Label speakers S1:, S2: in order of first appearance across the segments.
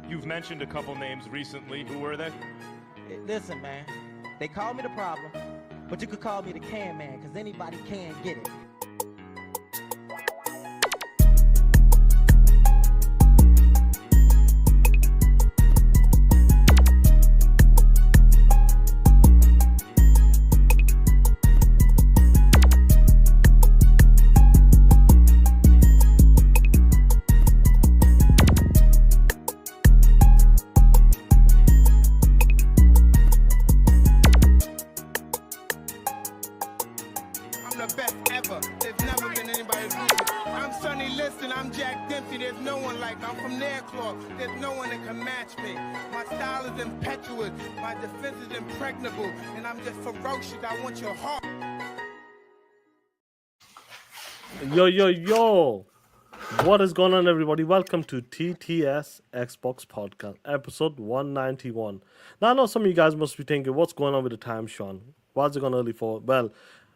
S1: You've mentioned a couple names recently. Who were they?
S2: Listen, man. They call me the problem, but you could call me the can man, because anybody can get it.
S3: And I'm just ferocious. I want your heart.
S4: Yo. What is going on, everybody? Welcome to TTS Xbox Podcast, episode 191. Now, I know some of you guys must be thinking, what's going on with the time, Sean? Why is it gone early for? Well,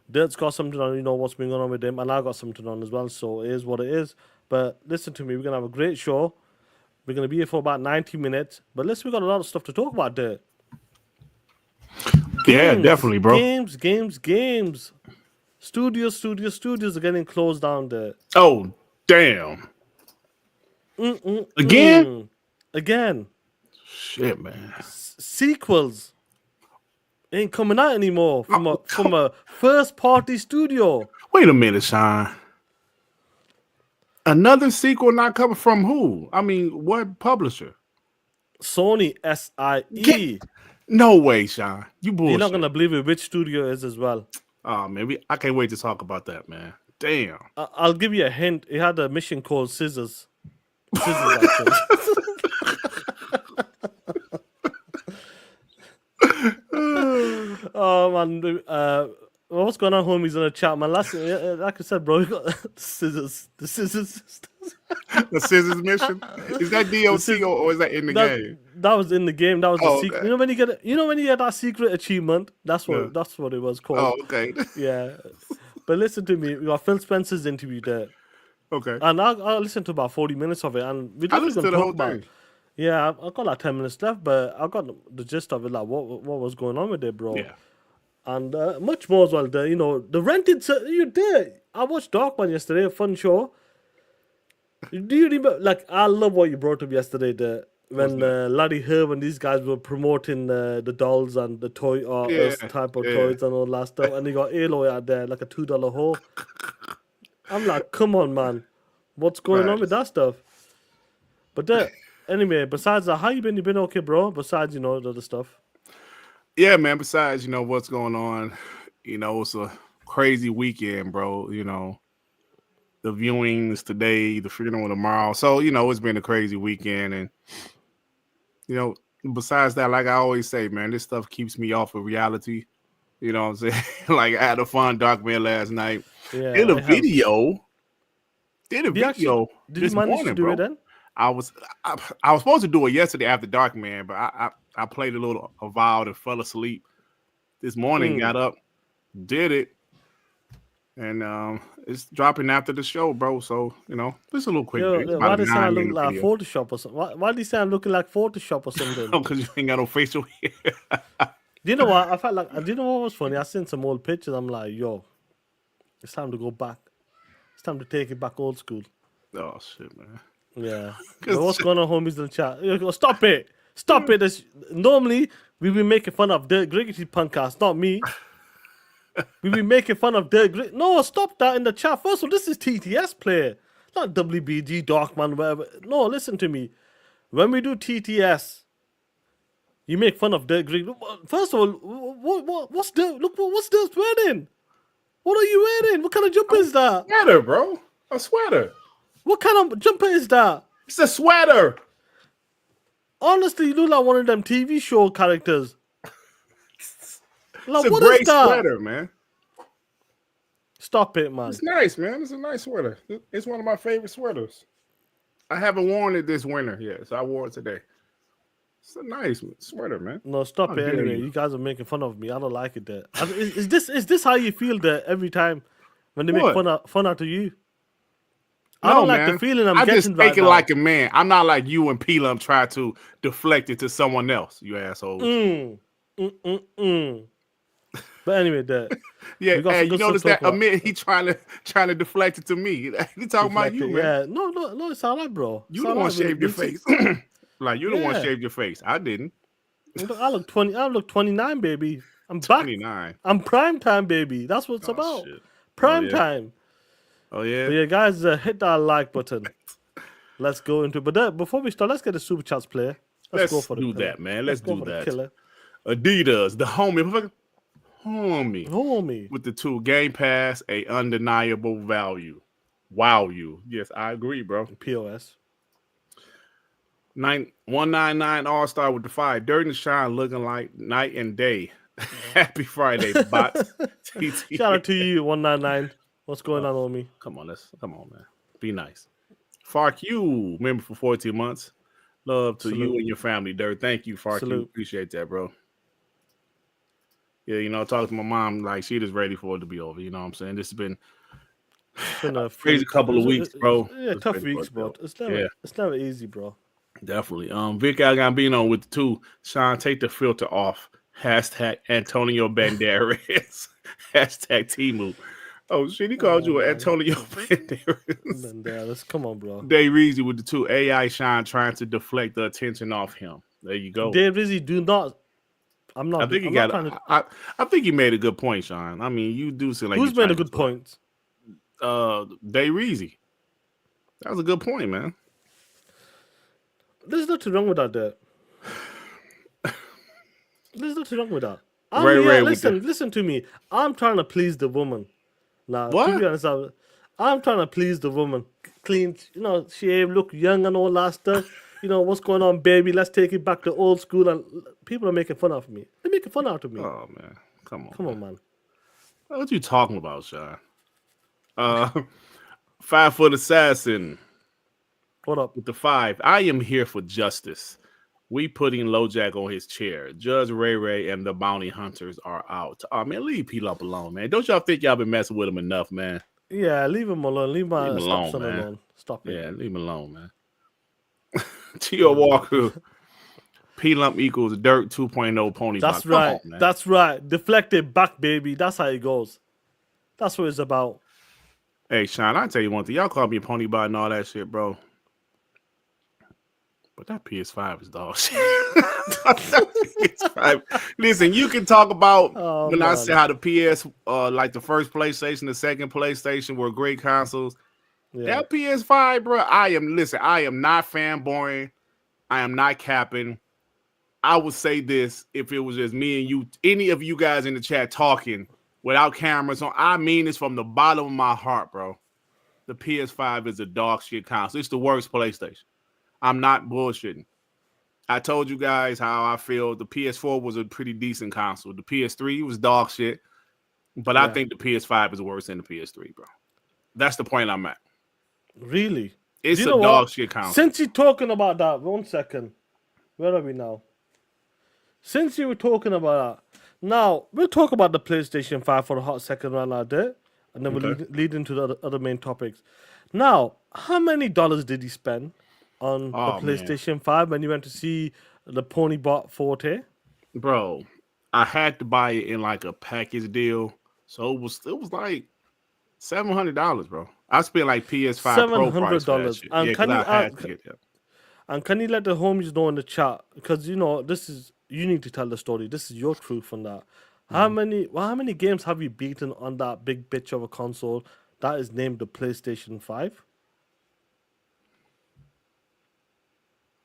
S4: Dirt's got something on, you know what's been going on with him, and I got something on as well, so it is what it is. But listen to me, we're going to have a great show. We're going to be here for about 90 minutes. But listen, we got a lot of stuff to talk about, Dirt.
S5: Yeah, definitely, bro.
S4: Games. Studios are getting closed down there.
S5: Oh, damn. Again? Shit, man.
S4: Sequels ain't coming out anymore from a first-party studio.
S5: Wait a minute, Sean. Another sequel not coming from who? I mean, what publisher?
S4: Sony SIE.
S5: No way, Sean. You bullshit.
S4: You're not gonna believe it. Which studio is as well?
S5: Oh man, I can't wait to talk about that, man. Damn.
S4: I'll give you a hint. It had a mission called Scissors. Actually. Oh man, what's going on, homies, in the chat, man? Like I said, bro, we got the scissors.
S5: The Scissors mission? Is that DLC or is that in the game?
S4: That was in the game. That was the secret.
S5: Okay.
S4: You know when you get that secret achievement? That's what it was called.
S5: Oh, okay.
S4: Yeah. But listen to me. We got Phil Spencer's interview there.
S5: Okay.
S4: And I listened to about 40 minutes of it, and we
S5: I listened to the whole thing.
S4: Yeah, I got like 10 minutes left, but I got the gist of it, like what was going on with it, bro.
S5: Yeah.
S4: And much more as well. The rented. You did. I watched Darkman yesterday. A fun show. Do you remember? Like, I love what you brought up yesterday. When Larry Herb and these guys were promoting the dolls and the toy type of toys and all that stuff, and they got Aloy out there like a $2 hole. I'm like, come on, man, what's going on with that stuff? But anyway, besides that, how you been? You been okay, bro? Besides, the other stuff.
S5: Yeah, man. Besides, what's going on. It's a crazy weekend, bro. The viewings today, the funeral tomorrow. So, it's been a crazy weekend. And, besides that, like I always say, man, this stuff keeps me off of reality. You know what I'm saying? Like, I had a fun documentary last night.
S4: Yeah,
S5: Did a video
S4: did you
S5: this
S4: manage
S5: morning,
S4: to do
S5: bro.
S4: it then?
S5: I was supposed to do it yesterday after dark, man, but I played a little Avowed and fell asleep. This morning, got up, did it. And it's dropping after the show, bro. So, just a little quick.
S4: Why do they sound look like Photoshop or something? Why do they sound looking like Photoshop or something?
S5: No, because you ain't got no facial hair.
S4: Do you know what? I felt like, do you know what was funny? I seen some old pictures. I'm like, yo, it's time to go back. It's time to take it back old school.
S5: Oh, shit, man.
S4: Yeah. But what's going on, homies, in the chat? Stop it. Stop it. Normally, we be making fun of Dirk Griggity podcast, not me. We be making fun of Dirk Grig. No, stop that in the chat. First of all, this is TTS player, not WBG, Darkman, whatever. No, listen to me. When we do TTS, you make fun of Dirk Grig. First of all, what's Dirk? Look, what's Dirk's wearing? What are you wearing? What kind of jumper is that?
S5: Sweater, bro. A sweater.
S4: What kind of jumper is that?
S5: It's a sweater.
S4: Honestly, you look like one of them TV show characters. Like,
S5: It's a
S4: what
S5: gray
S4: is that?
S5: sweater, man.
S4: Stop it, man.
S5: It's nice, man. It's a nice sweater. It's one of my favorite sweaters. I haven't worn it this winter yet, so I wore it today. It's a nice sweater, man.
S4: No, stop it anyway. You guys are making fun of me. I don't like it there. Is this how you feel there every time when they make fun out of you? I don't like the feeling I'm
S5: I
S4: getting
S5: just
S4: right
S5: take it
S4: now.
S5: like a man. I'm not like you and P-Lump try to deflect it to someone else, you assholes.
S4: But anyway, we
S5: Yeah,
S4: got
S5: hey,
S4: some
S5: you
S4: good stuff
S5: notice
S4: to talk
S5: that
S4: about.
S5: Amir, he trying to deflect it to me. He talking about you,
S4: Deflected,
S5: man.
S4: yeah. No, it's all right, bro.
S5: You the one shaved your face. Like you the one
S4: Yeah.
S5: shaved your face. I didn't.
S4: I look 20. I look 29, baby. I'm back.
S5: 29.
S4: I'm prime time, baby. That's what it's about.
S5: Shit.
S4: Prime time.
S5: Oh yeah.
S4: But yeah, guys, hit that like button. Let's go into. But before we start, let's get the super chats player.
S5: Let's
S4: go for the
S5: do
S4: killer.
S5: that, man. Let's
S4: go
S5: do
S4: for
S5: that.
S4: The killer.
S5: Adidas, the homie with the 2 Game Pass, a undeniable value. Wow, you. Yes, I agree, bro.
S4: POS.
S5: 199 All Star with the 5. Dirt and Shine looking like night and day. Happy Friday, bots.
S4: Shout out to you, 199. What's going on, homie?
S5: Come on, man. Be nice. Fark you, member for 14 months. Love to you and your family, Dirt. Thank you, Fark you. Appreciate that, bro. Yeah, talking to my mom, like she just ready for it to be over. You know what I'm saying? This has been a crazy couple of weeks, bro.
S4: Yeah, tough weeks, bro. It's never easy, bro.
S5: Definitely. Vic Gambino with the 2. Sean, take the filter off. Hashtag Antonio Banderas. Hashtag Timu. Oh shit, he called you Antonio Banderas.
S4: Come on, bro.
S5: Dave Reezy with the 2. AI Sean trying to deflect the attention off him. There you go.
S4: Dave Reezy, do not. I'm not.
S5: I think I think he made a good point, Sean. I mean, you do seem like
S4: who's made a good point?
S5: Dave Reezy. That was a good point, man.
S4: There's nothing wrong with that, Dave. There's nothing wrong with that. Listen to me. I'm trying to please the woman. Now, to be honest, I'm trying to please the woman. Clean, shave, look young and all that stuff. What's going on, baby? Let's take it back to old school. And people are making fun of me. They're making fun out of me.
S5: Oh man, come on, man.
S4: What
S5: you talking about, Sean? 5-foot assassin.
S4: What up
S5: with the 5? I am here for justice. We putting LoJack on his chair. Judge Ray and the bounty hunters are out. Oh man, leave P-Lump alone, man. Don't y'all think y'all been messing with him enough, man?
S4: Yeah, leave him alone. Leave him alone, man. Stop it.
S5: Yeah, leave him alone, man. Tio Walker. P-Lump equals Dirt 2.0 pony.
S4: That's right. That's right. Deflected back, baby. That's how it goes. That's what it's about.
S5: Hey, Sean, I tell you one thing. Y'all call me pony bot and all that shit, bro. But that PS5 is dog shit. PS5. Listen, you can talk about I say how the PS, like the first PlayStation, the second PlayStation were great consoles. Yeah. That PS5, bro, I am not fanboying. I am not capping. I would say this if it was just me and you, any of you guys in the chat talking without cameras on. I mean this from the bottom of my heart, bro. The PS5 is a dog shit console. It's the worst PlayStation. I'm not bullshitting. I told you guys how I feel. The PS4 was a pretty decent console. The PS3 was dog shit. But I think the PS5 is worse than the PS3, bro. That's the point I'm at.
S4: Really?
S5: It's a dog shit console.
S4: Since you're talking about that, 1 second. Where are we now? Since you were talking about that, now we'll talk about the PlayStation 5 for a hot second right now, there. And then we'll lead into the other main topics. Now, how many dollars did he spend on the PlayStation 5 when you went to see the Ponybot Forte?
S5: Bro, I had to buy it in like a package deal. So it was like $700, bro. I spent like PS5 Pro price for that shit.
S4: And can you let the homies know in the chat? Because you need to tell the story. This is your truth on that. How many games have you beaten on that big bitch of a console that is named the PlayStation 5?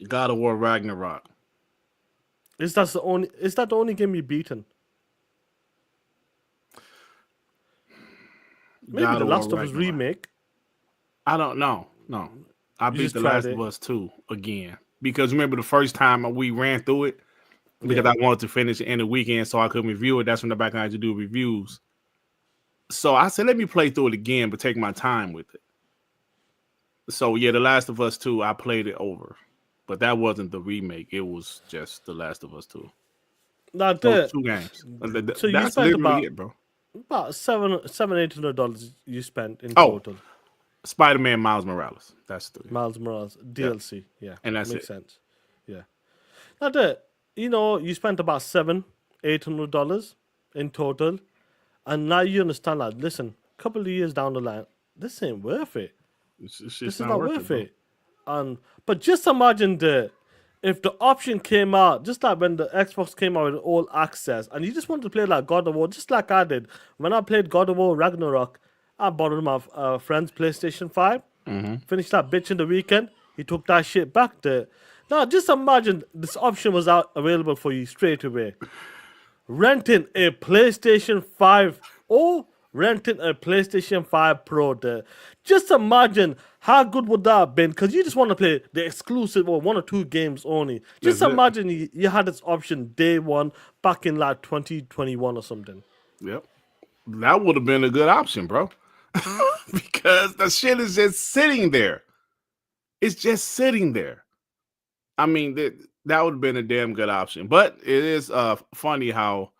S5: God of War Ragnarok.
S4: Is that the only game you've beaten? Maybe The Last of Us remake.
S5: I don't know. No. I beat The Last of Us 2 again. Because remember the first time we ran through it, because I wanted to finish it in the weekend so I could review it. That's when the back I had to do reviews. So I said, let me play through it again, but take my time with it. So yeah, The Last of Us 2, I played it over. But that wasn't the remake. It was just The Last of Us 2.
S4: Those
S5: 2 games.
S4: So
S5: that's
S4: you spent
S5: literally it, bro.
S4: About $700-800 you spent in total.
S5: Spider-Man Miles Morales. That's 3.
S4: Miles Morales DLC. Yeah,
S5: And that's
S4: makes
S5: it.
S4: sense. Yeah. Now, you spent about $800 in total, and now you understand that. Listen, a couple of years down the line, this ain't worth it.
S5: It's
S4: This
S5: just
S4: is not
S5: worth
S4: worth
S5: bro.
S4: it. But just imagine if the option came out, just like when the Xbox came out with all access, and you just wanted to play like God of War, just like I did. When I played God of War Ragnarok, I borrowed my friend's PlayStation 5, finished that bitch in the weekend. He took that shit back there. Now, just imagine this option was out available for you straight away. Renting a PlayStation 5 or renting a PlayStation 5 Pro there. Just imagine how good would that have been, because you just want to play the exclusive or 1 or 2 games only. Just
S5: That's it.
S4: imagine you had this option day one back in like 2021 or something.
S5: Yep. That would have been a good option, bro. Because the shit is just sitting there. It's just sitting there. I mean, that would have been a damn good option. But it is funny how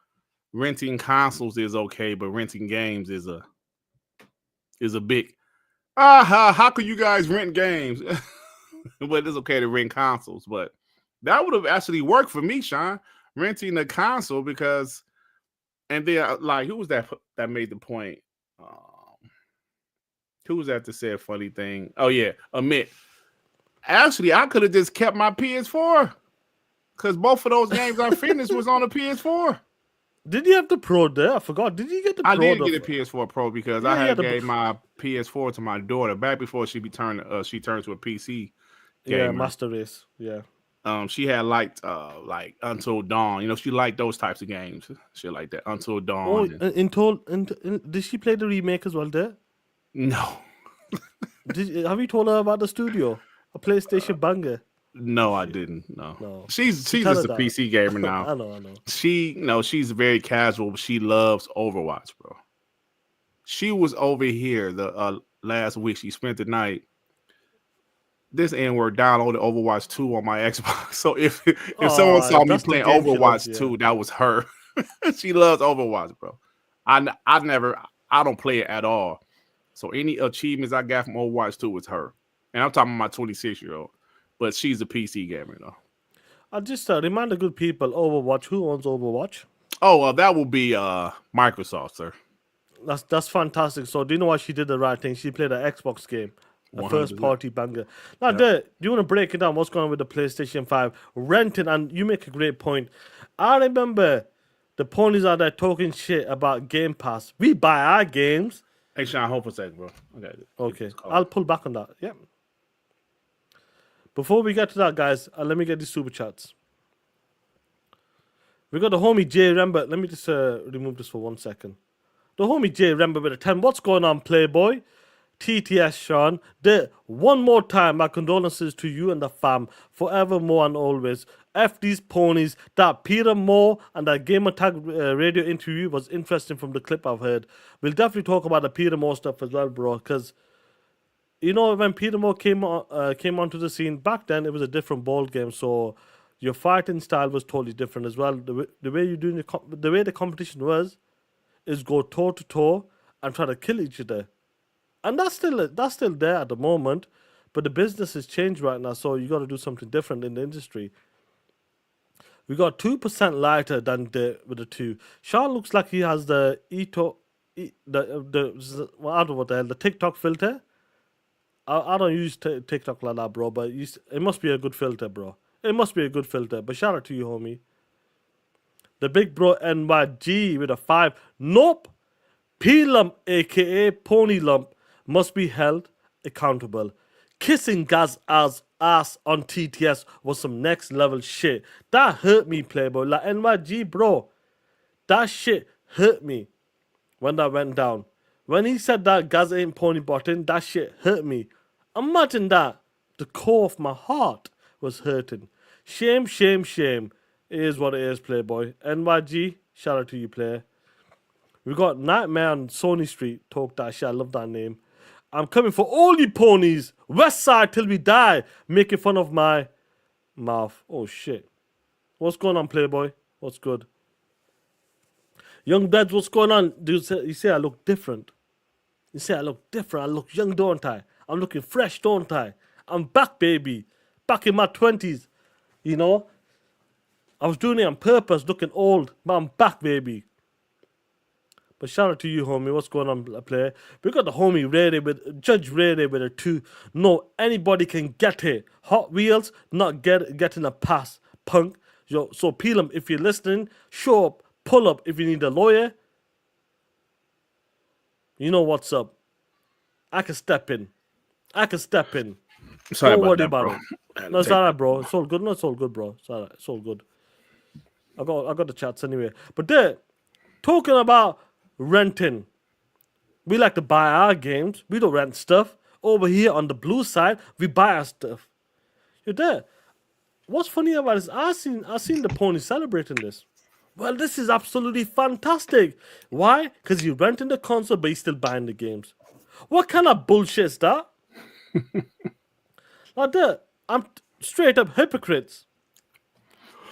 S5: renting consoles is okay, but renting games is a big how could you guys rent games? But it's okay to rent consoles. But that would have actually worked for me, Sean, renting a console, because and then like who was that made the point? Who was that said funny thing? Oh yeah, Amit. Actually, I could have just kept my PS4 because both of those games I finished was on the PS4.
S4: Did you have the Pro there? I forgot. Did you get the Pro?
S5: I did get a PS4 Pro because I had
S4: the
S5: gave my PS4 to my daughter back before she turned to a PC gamer.
S4: Yeah, Master Race. Yeah.
S5: She had liked Until Dawn. You know, she liked those types of games. Shit like that. Until Dawn.
S4: Did she play the remake as well there?
S5: No.
S4: Have you told her about the studio? A PlayStation banger.
S5: No, I didn't. No. She's
S4: Tell
S5: just
S4: her
S5: a
S4: that.
S5: PC gamer now.
S4: I know.
S5: She's very casual, but she loves Overwatch, bro. She was over here the last week. She spent the night. This N-word downloaded Overwatch 2 on my Xbox. So if someone saw me playing Overwatch 2, that was her. She loves Overwatch, bro. I don't play it at all. So any achievements I got from Overwatch 2 was her. And I'm talking about my 26-year-old. But she's a PC gamer, though.
S4: I'll just remind the good people, Overwatch. Who owns Overwatch?
S5: Oh, that will be Microsoft, sir.
S4: That's fantastic. So do you know why she did the right thing? She played an Xbox game. A
S5: 100%.
S4: first-party banger. Now, do you want to break it down? What's going on with the PlayStation 5? Renting, and you make a great point. I remember the ponies out there talking shit about Game Pass. We buy our games.
S5: Hey, Sean, hold for a second, bro.
S4: Okay, I'll pull back on that. Yeah. Before we get to that, guys, let me get these super chats. We got the homie Jay Rember. Let me just remove this for 1 second. The homie Jay Rember with a 10. What's going on, Playboy? TTS, Sean. One more time, my condolences to you and the fam, forevermore and always. F these ponies. That Peter Moore and that Gamer Tag radio interview was interesting from the clip I've heard. We'll definitely talk about the Peter Moore stuff as well, bro, because you know, when Peter Moore came onto the scene back then, it was a different ball game. So your fighting style was totally different as well. The way you're doing the way the competition is go toe to toe and try to kill each other, and that's still there at the moment. But the business has changed right now, so you got to do something different in the industry. We got 2% lighter than with the 2. Sean looks like he has the I don't know what the hell, the TikTok filter. I don't use TikTok like that, bro, but it must be a good filter, bro. It must be a good filter, but shout out to you, homie. The big bro NYG with a 5. Nope. P-Lump, a.k.a. Pony Lump, must be held accountable. Kissing Gaz's ass on TTS was some next level shit. That hurt me, Playboy. Like, NYG, bro, that shit hurt me when that went down. When he said that Gaz ain't pony button, that shit hurt me. Imagine that. The core of my heart was hurting. Shame, shame, shame. It is what it is, Playboy. NYG, shout out to you, player. We got Nightmare on Sony Street. Talk that shit. I love that name. I'm coming for all you ponies. West side till we die. Making fun of my mouth. Oh, shit. What's going on, Playboy? What's good? Young Beds, what's going on? Dude, you say I look different. You say I look different. I look young, don't I? I'm looking fresh, don't I? I'm back, baby. Back in my 20s. You know? I was doing it on purpose, looking old, but I'm back, baby. But shout out to you, homie. What's going on, player? We got the homie Ray with Judge Ray with a 2. No, anybody can get it. Hot Wheels, not getting a pass. Punk. Yo, so peel him if you're listening. Show up, pull up if you need a lawyer. You know what's up. I can step in.
S5: Sorry
S4: Don't
S5: about
S4: worry
S5: that,
S4: about
S5: bro.
S4: it. No, it's alright, bro. It's all good. No, it's all good, bro. It's alright. It's all good. I got the chats anyway. But there, talking about renting. We like to buy our games. We don't rent stuff. Over here on the blue side, we buy our stuff. You're there. What's funny about this? I seen the pony celebrating this. Well, this is absolutely fantastic. Why? Because you're renting the console, but you're still buying the games. What kind of bullshit is that? Like that. I'm straight up hypocrites.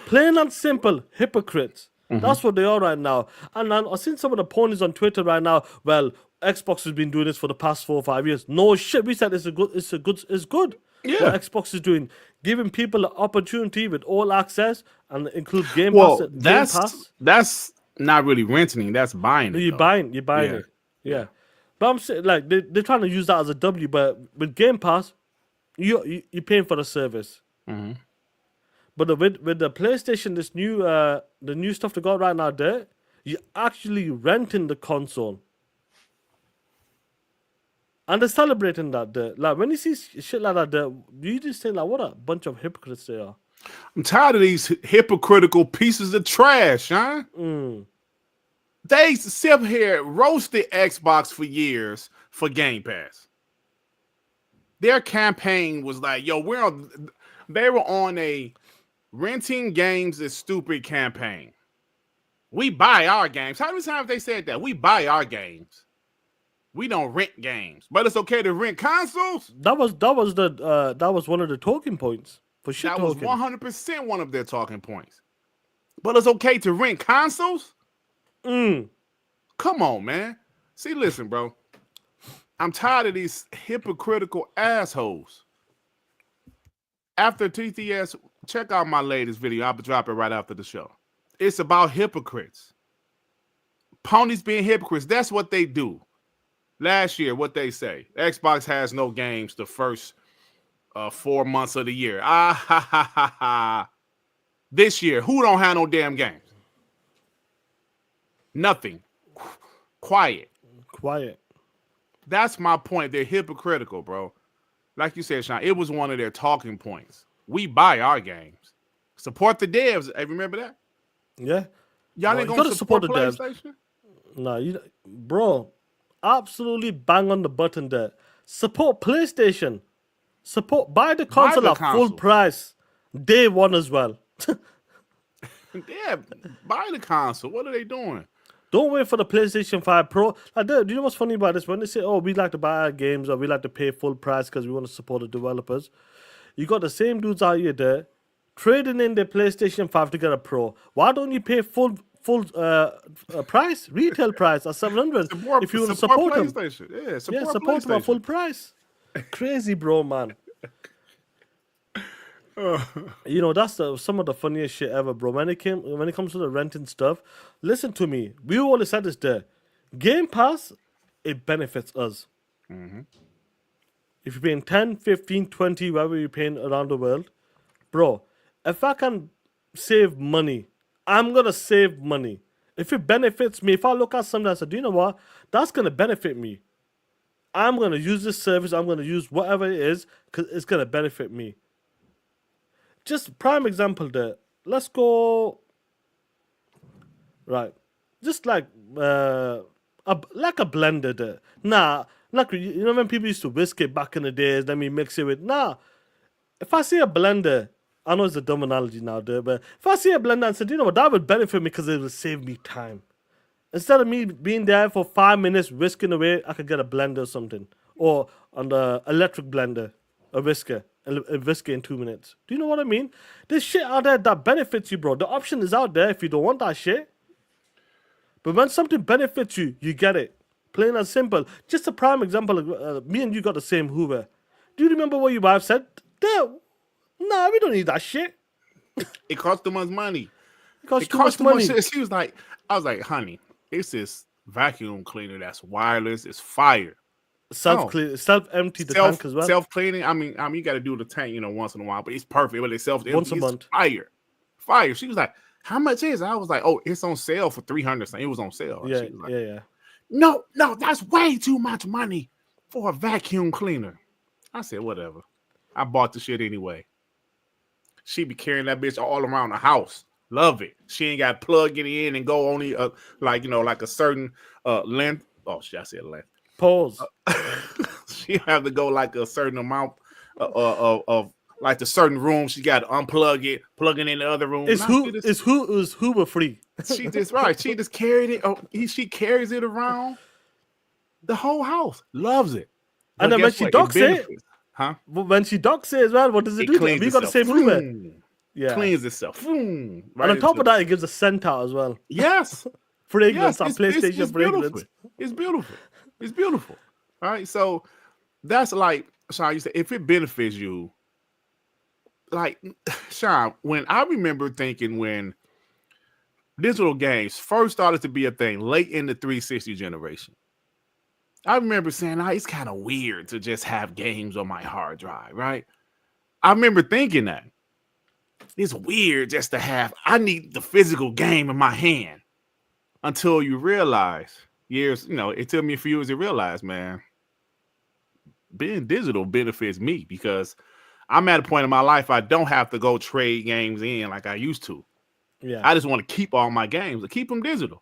S4: Plain and simple hypocrites. That's what they are right now. And I've seen some of the ponies on Twitter right now. Well, Xbox has been doing this for the past 4 or 5 years. No shit. We said it's good.
S5: Yeah.
S4: What Xbox is doing, giving people an opportunity with all access and include Game
S5: Well,
S4: Pass.
S5: that's not really renting. That's buying it.
S4: You're buying
S5: Yeah.
S4: it. Yeah. But I'm saying, like, they're trying to use that as a W, but with Game Pass, you're paying for the service. But with the PlayStation, this new the new stuff they got right now there, you're actually renting the console. And they're celebrating that there. Like, when you see shit like that there, you just think, like, what a bunch of hypocrites they are.
S5: I'm tired of these hypocritical pieces of trash, huh? They sit here roasted Xbox for years for Game Pass. Their campaign was like, yo, they were on a renting games is stupid campaign. We buy our games. How many times they said that? We buy our games. We don't rent games, but it's okay to rent consoles.
S4: That was one of the talking points for shit
S5: That was
S4: talking.
S5: 100% one of their talking points. But it's okay to rent consoles? Come on, man. See, listen, bro. I'm tired of these hypocritical assholes. After TTS, check out my latest video. I'll drop it right after the show. It's about hypocrites. Ponies being hypocrites. That's what they do. Last year, what they say, Xbox has no games the first 4 months of the year. This year, who don't have no damn games? Nothing. Quiet. That's my point. They're hypocritical, bro. Like you said, Sean, it was one of their talking points. We buy our games. Support the devs. Hey, remember that?
S4: Yeah.
S5: Y'all ain't gonna support the PlayStation?
S4: No, bro. Absolutely bang on the button there. Support PlayStation. Buy the console at full price. Day one as well.
S5: Yeah, buy the console. What are they doing?
S4: Don't wait for the PlayStation 5 Pro. Like, do you know what's funny about this? When they say, oh, we like to buy our games or we like to pay full price because we want to support the developers, you got the same dudes out here there trading in their PlayStation 5 to get a Pro. Why don't you pay full price, retail price at $700 if you want to support them?
S5: Yeah,
S4: support them at full price. Crazy, bro, man. You know, that's some of the funniest shit ever, bro. When it comes to the renting stuff, listen to me. We always said this there. Game Pass, it benefits us. If you're paying 10, 15, 20, whatever you're paying around the world, bro, if I can save money, I'm going to save money. If it benefits me, if I look at something and say, do you know what? That's going to benefit me. I'm going to use this service. I'm going to use whatever it is because it's going to benefit me. Just prime example there. Let's go. Right. Just like a blender there. Nah, like, you know when people used to whisk it back in the days, then we mix it with. Nah. If I see a blender, I know it's a dumb analogy now there, but if I see a blender and say, you know what, that would benefit me because it will save me time. Instead of me being there for 5 minutes whisking away, I could get a blender or something. Or on the electric blender, a whisker in 2 minutes. Do you know what I mean? There's shit out there that benefits you, bro. The option is out there if you don't want that shit. But when something benefits you, you get it. Plain and simple. Just a prime example. Me and you got the same Hoover. Do you remember what your wife said? Nah, we don't need that shit.
S5: It costs too much money.
S4: It costs too much money.
S5: She was like, I was like, honey, it's this vacuum cleaner that's wireless. It's fire.
S4: Self-empty the tank as well.
S5: Self-cleaning. I mean, you got to do the tank, once in a while, but it's perfect. But it's self-empty.
S4: Once a month.
S5: Fire. She was like, how much is it? I was like, oh, it's on sale for $300. It was on sale.
S4: Yeah,
S5: she was like,
S4: yeah.
S5: No, that's way too much money for a vacuum cleaner. I said, whatever. I bought the shit anyway. She be carrying that bitch all around the house. Love it. She ain't got to plug it in and go only like a certain length. Oh shit, I said length.
S4: Pause.
S5: She have to go like a certain amount of like the certain room. She got to unplug it, plug it in the other room.
S4: Is Hoover free?
S5: She just right. She just carried it. She carries it around the whole house. Loves it. But
S4: and then when she docks it,
S5: huh?
S4: When she docks it as well, what does it do? We got the same Hoover. Yeah,
S5: cleans itself. Right,
S4: and on top of that, it gives a scent out as well.
S5: Yes,
S4: fragrance, PlayStation fragrance.
S5: It's beautiful. It's beautiful. All right, so that's like Sean. You said if it benefits you, like Sean. When I remember thinking when digital games first started to be a thing, late in the 360 generation, I remember saying, it's kind of weird to just have games on my hard drive, right? I remember thinking that. It's weird just to have, I need the physical game in my hand until you realize it took me a few years to realize, man, being digital benefits me because I'm at a point in my life I don't have to go trade games in like I used to.
S4: Yeah,
S5: I just want to keep all my games, keep them digital.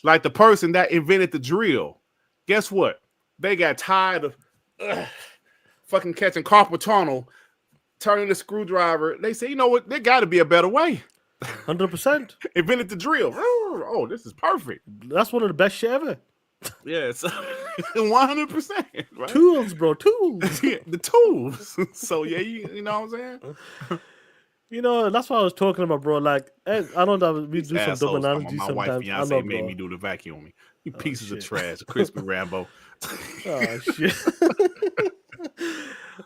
S5: Like the person that invented the drill, guess what? They got tired of fucking catching carpal tunnel, turning the screwdriver. They say, you know what? There got to be a better way.
S4: 100%.
S5: Invented the drill. Oh, this is perfect.
S4: That's one of the best shit ever.
S5: Yes, 100%. Right?
S4: Tools, bro. Tools.
S5: Yeah, the tools. So yeah, you know what I'm saying?
S4: That's what I was talking about, bro. Like, I know that we do some double analogies
S5: my
S4: sometimes.
S5: My wife, fiance, made me do the vacuuming. You pieces of trash, crispy Rambo.
S4: Oh shit.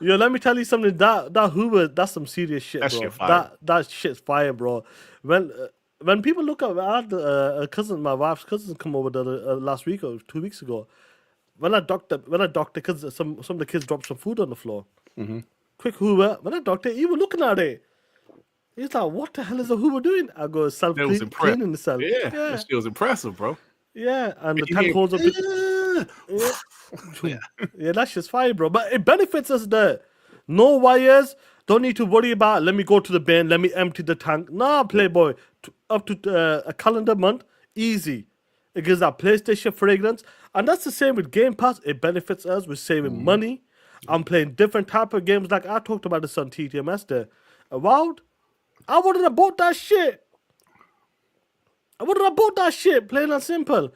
S4: Yo, let me tell you something. That Hoover, that's some serious shit,
S5: that
S4: bro.
S5: Shit fire.
S4: That shit's fire, bro. When people look at, I had a cousin, my wife's cousin, come over last week or 2 weeks ago. When I docked it, because some of the kids dropped some food on the floor.
S5: Mm-hmm.
S4: Quick Hoover. When I docked it, he was looking at it. He's like, "What the hell is a Hoover doing?" I go, cleaning the cell.
S5: Yeah, that shit was impressive, bro.
S4: Yeah, and the tank holds up. Yeah, that's just fire, bro. But it benefits us there. No wires. Don't need to worry about. Let me go to the bin. Let me empty the tank. Nah, Playboy. Up to a calendar month, easy. It gives that PlayStation fragrance, and that's the same with Game Pass. It benefits us. We're saving money. I'm playing different type of games, like I talked about this on TTMS there. Avowed. I wouldn't have bought that shit. Plain and simple.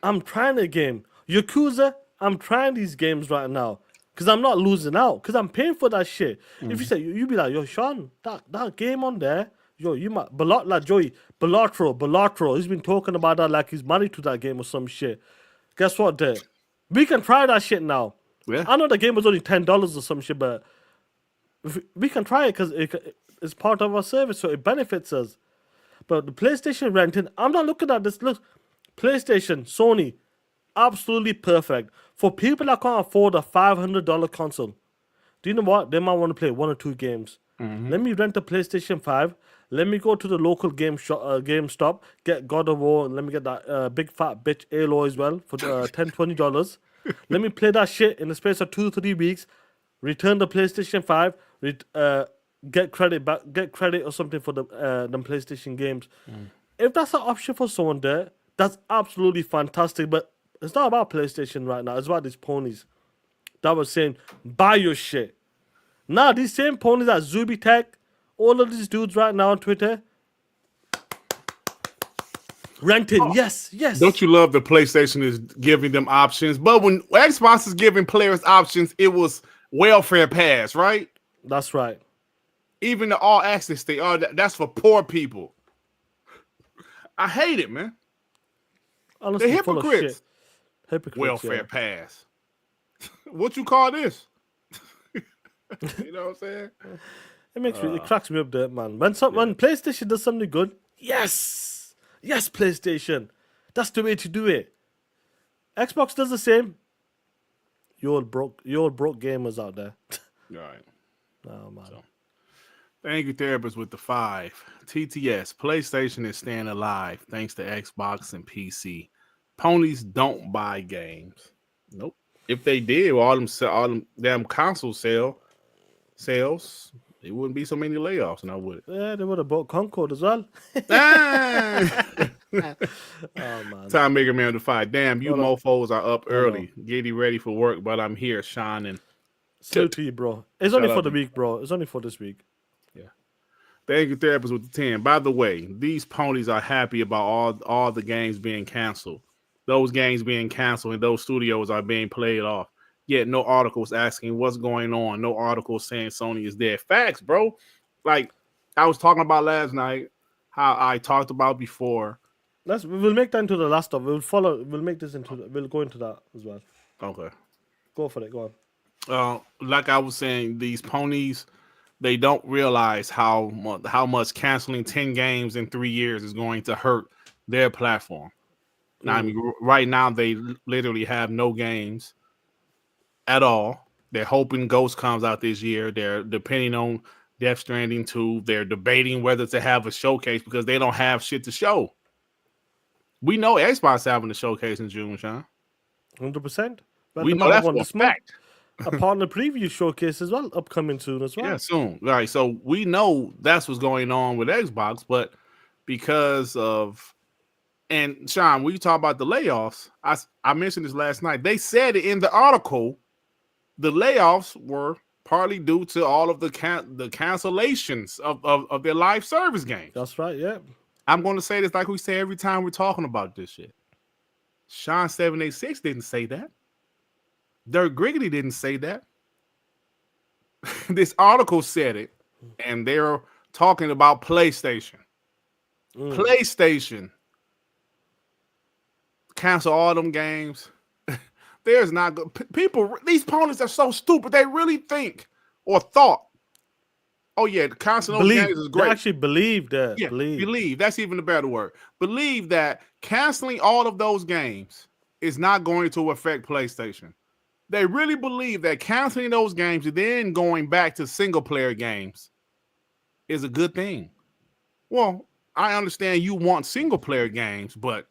S4: I'm trying a game. Yakuza, I'm trying these games right now. Because I'm not losing out. Because I'm paying for that shit. If you say, you be like, yo, Sean, that game on there, yo, you might, like Joey, Balatro, he's been talking about that like he's married to that game or some shit. Guess what, there? We can try that shit now.
S5: Yeah.
S4: I know the game was only $10 or some shit, but we can try it because it's part of our service, so it benefits us. But the PlayStation renting, I'm not looking at this. Look, PlayStation, Sony, absolutely perfect. For people that can't afford a $500 console, do you know what? They might want to play 1 or 2 games. Let me rent a PlayStation 5. Let me go to the local GameStop, get God of War, and let me get that big fat bitch Halo as well for $10, $20. Let me play that shit in the space of 2-3 weeks. Return the PlayStation 5. Get credit or something for the PlayStation games. If that's an option for someone there, that's absolutely fantastic. But it's not about PlayStation right now. It's about these ponies that were saying, buy your shit. Now, these same ponies at Zubitech, all of these dudes right now on Twitter, renting, yes.
S5: Don't you love the PlayStation is giving them options? But when Xbox is giving players options, it was welfare pass, right?
S4: That's right.
S5: Even the all access thing, that's for poor people. I hate it, man.
S4: Honestly,
S5: They're hypocrites.
S4: Hypocrites,
S5: welfare
S4: yeah.
S5: pass. What you call this? You know what I'm saying?
S4: It cracks me up there, man. When PlayStation does something good, yes, PlayStation, that's the way to do it. Xbox does the same. You all broke gamers out there.
S5: All right.
S4: Oh man.
S5: So, thank you, therapist, with the 5. TTS, PlayStation is staying alive thanks to Xbox and PC. Ponies don't buy games. Nope. If they did, all them damn console sales, it wouldn't be so many layoffs, now would it?
S4: Yeah, they would have bought Concord as well.
S5: Ah!
S4: Oh man.
S5: Time Maker Man to 5. Damn, you mofos are up early.
S4: know.
S5: Getting ready for work, but I'm here shining.
S4: Salute to you, bro. It's
S5: Shout
S4: only
S5: out
S4: for the
S5: to you.
S4: week, bro. It's only for this week.
S5: Yeah. Thank you, therapist, with the 10. By the way, these ponies are happy about all the games being canceled. Those games being canceled and those studios are being played off. Yet no articles asking what's going on. No articles saying Sony is dead. Facts, bro. Like I was talking about last night, how I talked about before.
S4: We'll make that into the last of. We'll make this into. We'll go into that as well.
S5: Okay.
S4: Go for it. Go on.
S5: Like I was saying, these ponies, they don't realize how much canceling 10 games in 3 years is going to hurt their platform. Now, I mean, right now they literally have no games at all. They're hoping Ghost comes out this year. They're depending on Death Stranding 2. They're debating whether to have a showcase because they don't have shit to show. We know Xbox having a showcase in June, Sean.
S4: 100%.
S5: We know that's a fact.
S4: A partner preview showcase as well, upcoming soon as well.
S5: Yeah, soon. Right. So we know that's what's going on with Xbox, but because of and Sean, when you talk about the layoffs, I mentioned this last night. They said it in the article. The layoffs were partly due to all of the cancellations of their live service games.
S4: That's right. Yeah.
S5: I'm going to say this like we say every time we're talking about this shit. Sean 786 didn't say that. Dirk Griggity didn't say that. This article said it, and they're talking about PlayStation. PlayStation cancel all them games. There's not good people. These ponies are so stupid. They really think or thought, oh yeah, canceling those games is great.
S4: They actually believe that.
S5: Yeah, believe. That's even a better word. Believe that canceling all of those games is not going to affect PlayStation. They really believe that canceling those games and then going back to single player games is a good thing. Well, I understand you want single player games, but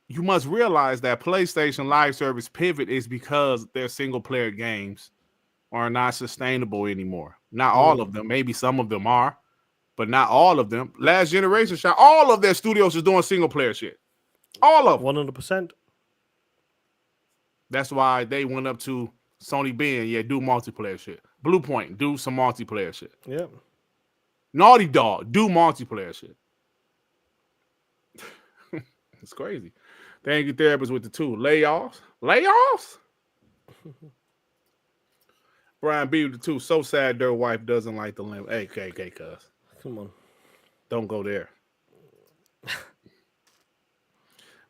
S5: you must realize that PlayStation Live Service pivot is because their single player games are not sustainable anymore. Not all of them. Maybe some of them are, but not all of them. Last generation shot, all of their studios is doing single player shit. All of them.
S4: 100%.
S5: That's why they went up to Sony Ben, do multiplayer shit. Blue Point, do some multiplayer shit.
S4: Yeah.
S5: Naughty Dog, do multiplayer shit. It's crazy. Thank you, therapist, with the 2. Layoffs? Brian B with the 2. So sad their wife doesn't like the limb. Hey, cuz.
S4: Come on.
S5: Don't go there.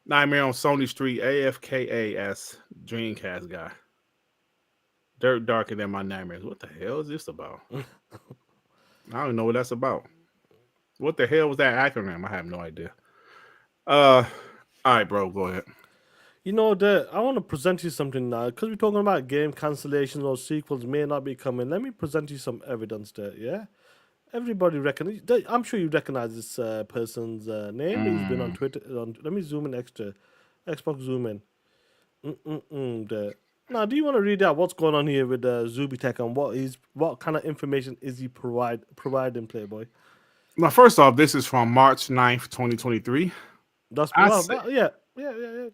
S5: Nightmare on Sony Street, AFKAS, Dreamcast guy. Dirt darker than my nightmares. What the hell is this about? I don't even know what that's about. What the hell was that acronym? I have no idea. All right, bro, go ahead.
S4: You know, I want to present you something now because we're talking about game cancellations or sequels may not be coming. Let me present you some evidence there. Yeah, everybody recognize. I'm sure you recognize this person's name. He's been on Twitter. Let me zoom in extra. Xbox zoom in. There. Now, do you want to read out what's going on here with Zubitech and what kind of information is he providing, Playboy?
S5: Now, first off, this is from March 9th, 2023.
S4: That's yeah.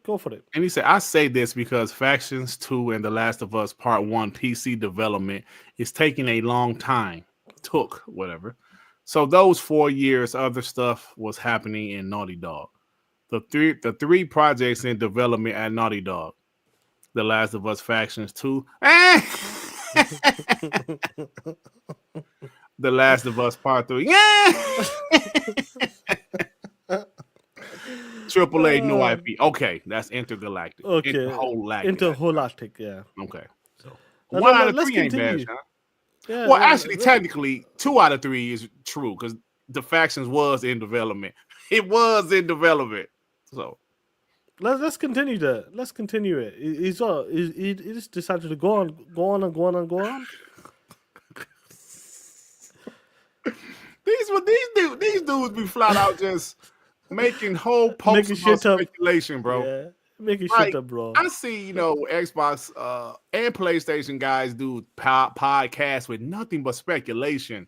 S4: Go for it.
S5: And he said, I say this because Factions 2 and The Last of Us Part 1 PC development is taking a long time. Took, whatever. So those 4 years, other stuff was happening in Naughty Dog. The three projects in development at Naughty Dog. The Last of Us Factions 2. The Last of Us Part 3. AAA, no IP. Okay, that's intergalactic.
S4: Okay.
S5: Intergalactic.
S4: Yeah.
S5: Okay. So
S4: Now,
S5: 1 out of
S4: let's
S5: 3 ain't bad,
S4: continue.
S5: Sean.
S4: Yeah.
S5: Well, actually, technically, 2 out of 3 is true because the factions was in development. It was in development. So
S4: let's continue that. Let's continue it. He just decided to go on.
S5: These dudes be flat out just making whole posts
S4: Making
S5: about
S4: shit up.
S5: speculation, bro.
S4: Yeah, making
S5: Like,
S4: shit up, bro.
S5: I see, Xbox and PlayStation guys do podcasts with nothing but speculation.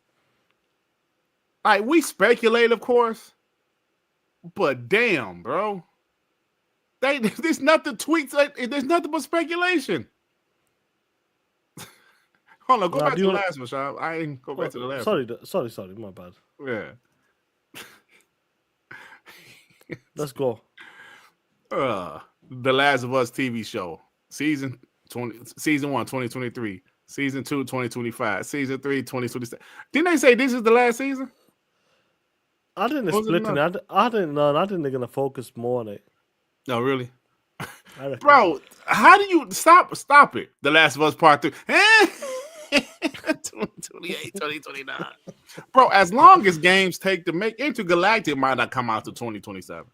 S5: Like, we speculate, of course, but damn, bro. There's nothing tweets. There's nothing but speculation. Hold on, go back to the last one, Sean. I ain't go back to the last one.
S4: Sorry, my bad.
S5: Yeah.
S4: Let's go.
S5: The Last of Us TV show. Season 1, 2023. Season 2, 2025. Season 3, 2027. Didn't they say this is the last season?
S4: I didn't split it. I didn't know. I think they're gonna focus more on it.
S5: No, really? Bro, how do you stop it? The Last of Us Part 3. 2028, 2029. Bro, as long as games take to make Intergalactic might not come out to 2027.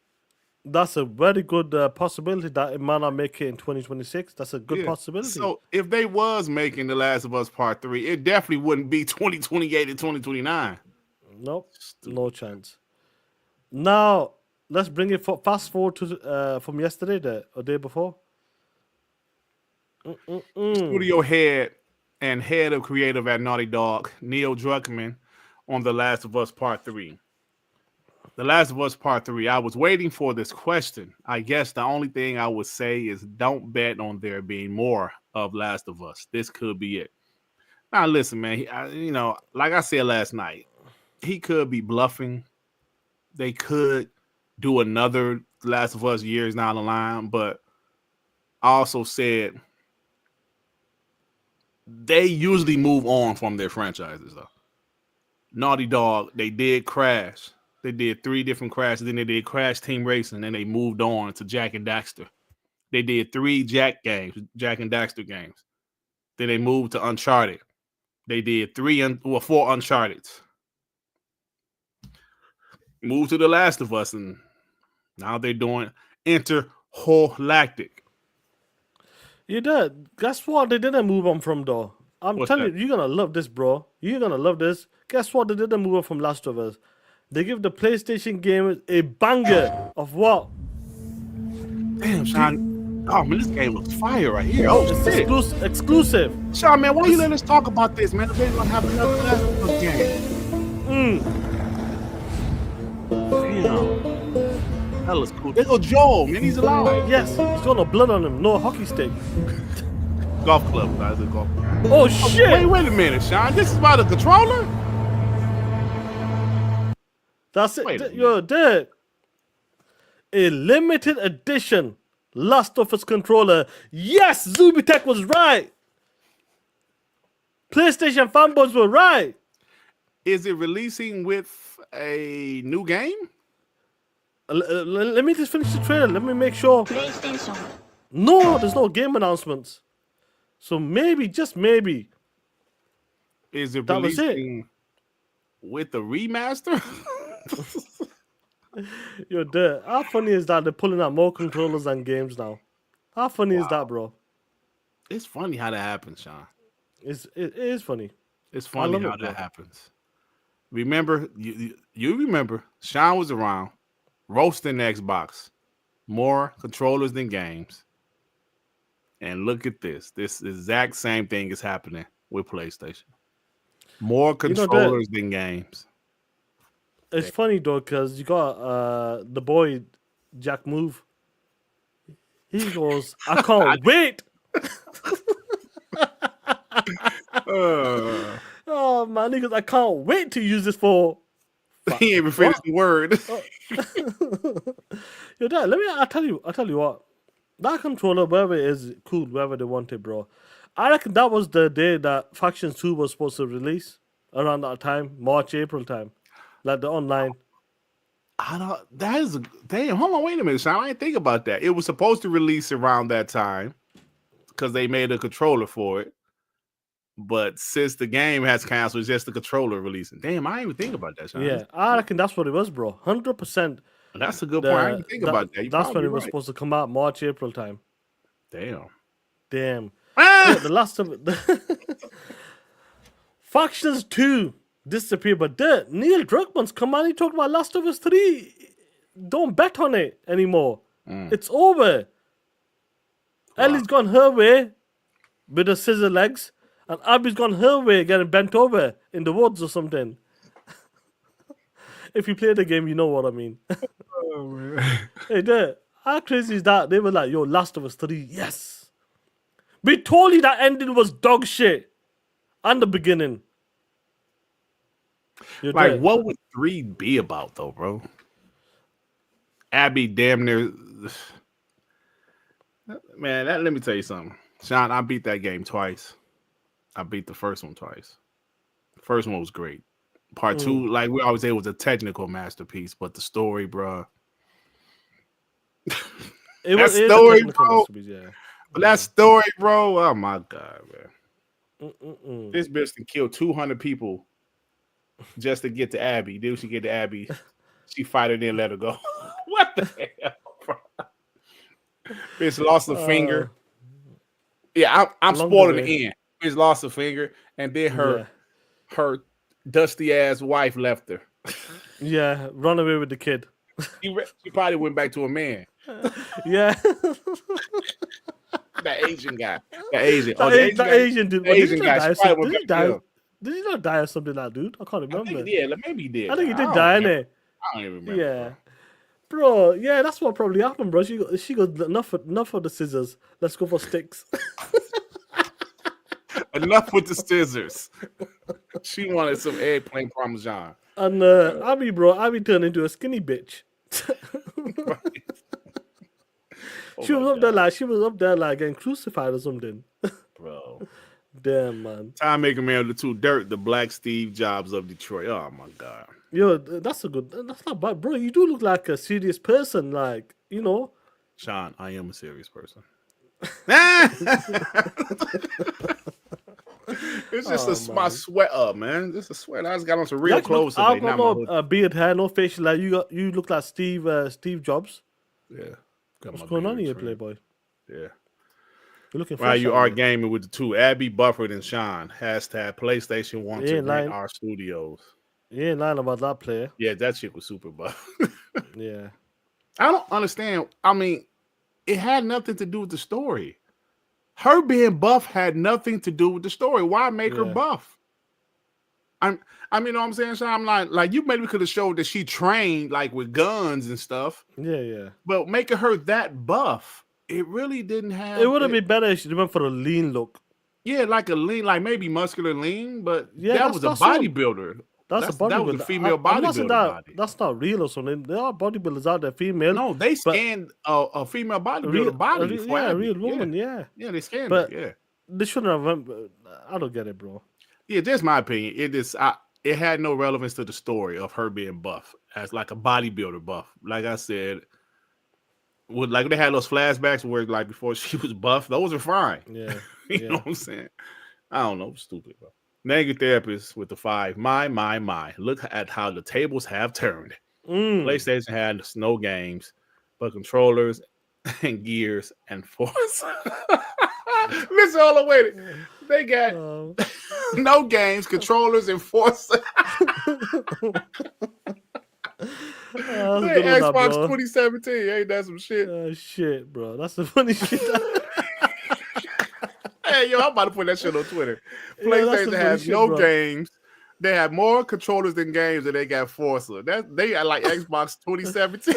S4: That's a very good possibility that it might not make it in 2026. That's a good possibility.
S5: So if they was making The Last of Us Part 3, it definitely wouldn't be 2028 and 2029.
S4: Nope, no chance. Now let's bring it fast forward to from yesterday, or day before.
S5: Studio head and head of creative at Naughty Dog, Neil Druckmann, on The Last of Us Part 3. The Last of Us Part 3. I was waiting for this question. I guess the only thing I would say is don't bet on there being more of Last of Us. This could be it. Now, listen, man. Like I said last night, he could be bluffing. They could do another Last of Us years down the line, but I also said they usually move on from their franchises, though. Naughty Dog, they did Crash. They did 3 different Crashes. Then they did Crash Team Racing. Then they moved on to Jak and Daxter. They did 3 Jak and Daxter games. Then they moved to Uncharted. They did 4 Uncharteds. Moved to The Last of Us, and now they're doing Intergalactic.
S4: You did. Guess what? They didn't move on from, though. I'm telling you, you're gonna love this, bro. You're gonna love this. Guess what? They didn't move on from Last of Us. They give the PlayStation gamers a banger of what?
S5: Damn, Sean. Oh, man, this game looks fire right here. Oh,
S4: it's exclusive.
S5: Sean, man, why you let us talk about this, man? They're going to have another Last of Us game. Damn. That looks cool. There go Joel, man. He's alive.
S4: Yes, he's got no blood on him. No hockey stick.
S5: Golf club, guys. A golf club.
S4: Oh, shit.
S5: Wait a minute, Sean. This is by the controller?
S4: That's it. You're dead. A limited edition Last of Us controller. Yes, Zubitech was right. PlayStation fanboys were right.
S5: Is it releasing with a new game?
S4: Let me just finish the trailer. Let me make sure. PlayStation. No, there's no game announcements. So maybe, just maybe.
S5: Is it releasing with the remaster?
S4: You're dead. How funny is that they're pulling out more controllers and games now? How funny is that, bro?
S5: It's funny how that happens, Sean.
S4: It is funny.
S5: It's funny how that happens. Remember, you remember, Sean was around, roasting Xbox, more controllers than games. And look at this. This exact same thing is happening with PlayStation. More controllers than games.
S4: It's funny though, because you got the boy Jack Move. He goes, I can't wait. Oh man, he goes, I can't wait to use this for.
S5: He ain't even finished the word.
S4: Yo, Dad, I'll tell you what. That controller, wherever it is, cool, wherever they want it, bro. I reckon that was the day that Factions 2 was supposed to release. Around that time, March, April time. Like the online.
S5: I don't. That is damn. Hold on, wait a minute, Sean. I didn't think about that. It was supposed to release around that time because they made a controller for it. But since the game has canceled, it's just the controller releasing. Damn, I didn't even think about that, Sean.
S4: Yeah, I reckon that's what it was, bro. 100%.
S5: That's a good point. I didn't think about that.
S4: That's when it was supposed to come out, March, April time.
S5: Damn.
S4: Yeah, the last of Factions 2 disappeared, but Neil Druckmann's come out. He talked about Last of Us 3. Don't bet on it anymore. It's over. Ellie's gone her way with her scissor legs, and Abby's gone her way getting bent over in the woods or something. If you play the game, you know what I mean.
S5: Oh, man.
S4: Hey, how crazy is that? They were like, yo, Last of Us 3, yes. We told you that ending was dog shit. And the beginning.
S5: Like, what would 3 be about, though, bro? Abby damn near... Man, let me tell you something. Sean, I beat that game twice. I beat the first one twice. The first one was great. Part 2, like we always say, was a technical masterpiece, but the story, bro. That story, bro.
S4: Yeah.
S5: But that story, bro. Oh my god, man. This bitch can kill 200 people just to get to Abby. Then she get to Abby, she fight her, then let her go. What the hell, bro? Bitch lost a finger. Yeah, I'm spoiling the end. Bitch lost a finger, and then her dusty ass wife left her.
S4: Yeah, run away with the kid.
S5: She probably went back to a man.
S4: Yeah.
S5: That Asian guy. That Asian
S4: dude.
S5: The Asian guy.
S4: Did he not die or something like that, dude? I can't remember.
S5: Maybe he did.
S4: I think he did die, innit?
S5: I don't even remember.
S4: Yeah. Bro, yeah, that's what probably happened, bro. She got enough of the scissors. Let's go for sticks.
S5: Enough with the scissors. She wanted some eggplant parmesan.
S4: And Abby turned into a skinny bitch. She was up there like getting crucified or something.
S5: Bro.
S4: Damn, man.
S5: Time Maker Man with the 2 Dirt, the Black Steve Jobs of Detroit. Oh my god.
S4: Yo, that's not bad, bro. You do look like a serious person, like, you know.
S5: Sean, I am a serious person. It's just my sweater, man. This is a sweater. I just got on some real clothes today.
S4: I've got no beard hair, no facial hair. You look like Steve Jobs.
S5: Yeah.
S4: What's going on here, Playboy?
S5: Yeah.
S4: You're looking
S5: while you are gaming with the 2, Abby, Bufford, and Sean. Hashtag PlayStation wants to rent our studios.
S4: You ain't lying about that player.
S5: Yeah, that chick was super buff.
S4: Yeah. I
S5: don't understand. I mean, it had nothing to do with the story. Her being buff had nothing to do with the story. Why make her buff? I mean, you know what I'm saying? So I'm like you maybe could have showed that she trained like with guns and stuff.
S4: Yeah.
S5: But making her that buff, it really didn't have.
S4: It would have been better if she went for a lean look.
S5: Yeah, like a lean, like maybe muscular lean, but that was a bodybuilder.
S4: That's a bodybuilder.
S5: That was a female bodybuilder body.
S4: That's not real or something. There are bodybuilders out there, female.
S5: No, they scanned a female bodybuilder body.
S4: A real woman, yeah.
S5: Yeah, they scanned
S4: it,
S5: yeah.
S4: They shouldn't have. I don't get it, bro.
S5: Yeah, that's my opinion. It had no relevance to the story of her being buff as like a bodybuilder buff. Like I said, like they had those flashbacks where like before she was buff, those are fine.
S4: Yeah.
S5: You know what I'm saying? I don't know. Stupid, bro. Negative Therapist with the 5. My. Look at how the tables have turned. PlayStation had no games, but controllers and gears and force. Listen all the way. They got no games, controllers, and force. Xbox 2017. Ain't that some shit?
S4: Shit, bro. That's the funny shit.
S5: Hey, yo, I'm about to put that shit on Twitter. PlayStation has no games. They have more controllers than games, and they got Forza. They got like Xbox 2017.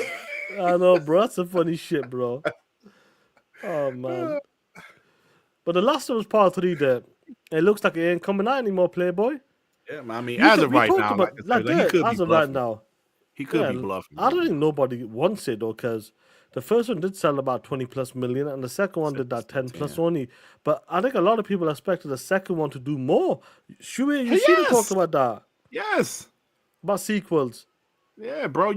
S4: I know, bro. That's some funny shit, bro. Oh, man. But the Last of Us Part 3, it looks like it ain't coming out anymore, Playboy.
S5: Yeah, I mean, as of right now, he could be bluffing.
S4: I don't think nobody wants it, though, because the first one did sell about 20+ million, and the second one did that 10+ only. But I think a lot of people expected the second one to do more. You should have talked about that.
S5: Yes.
S4: About sequels.
S5: Yeah, bro.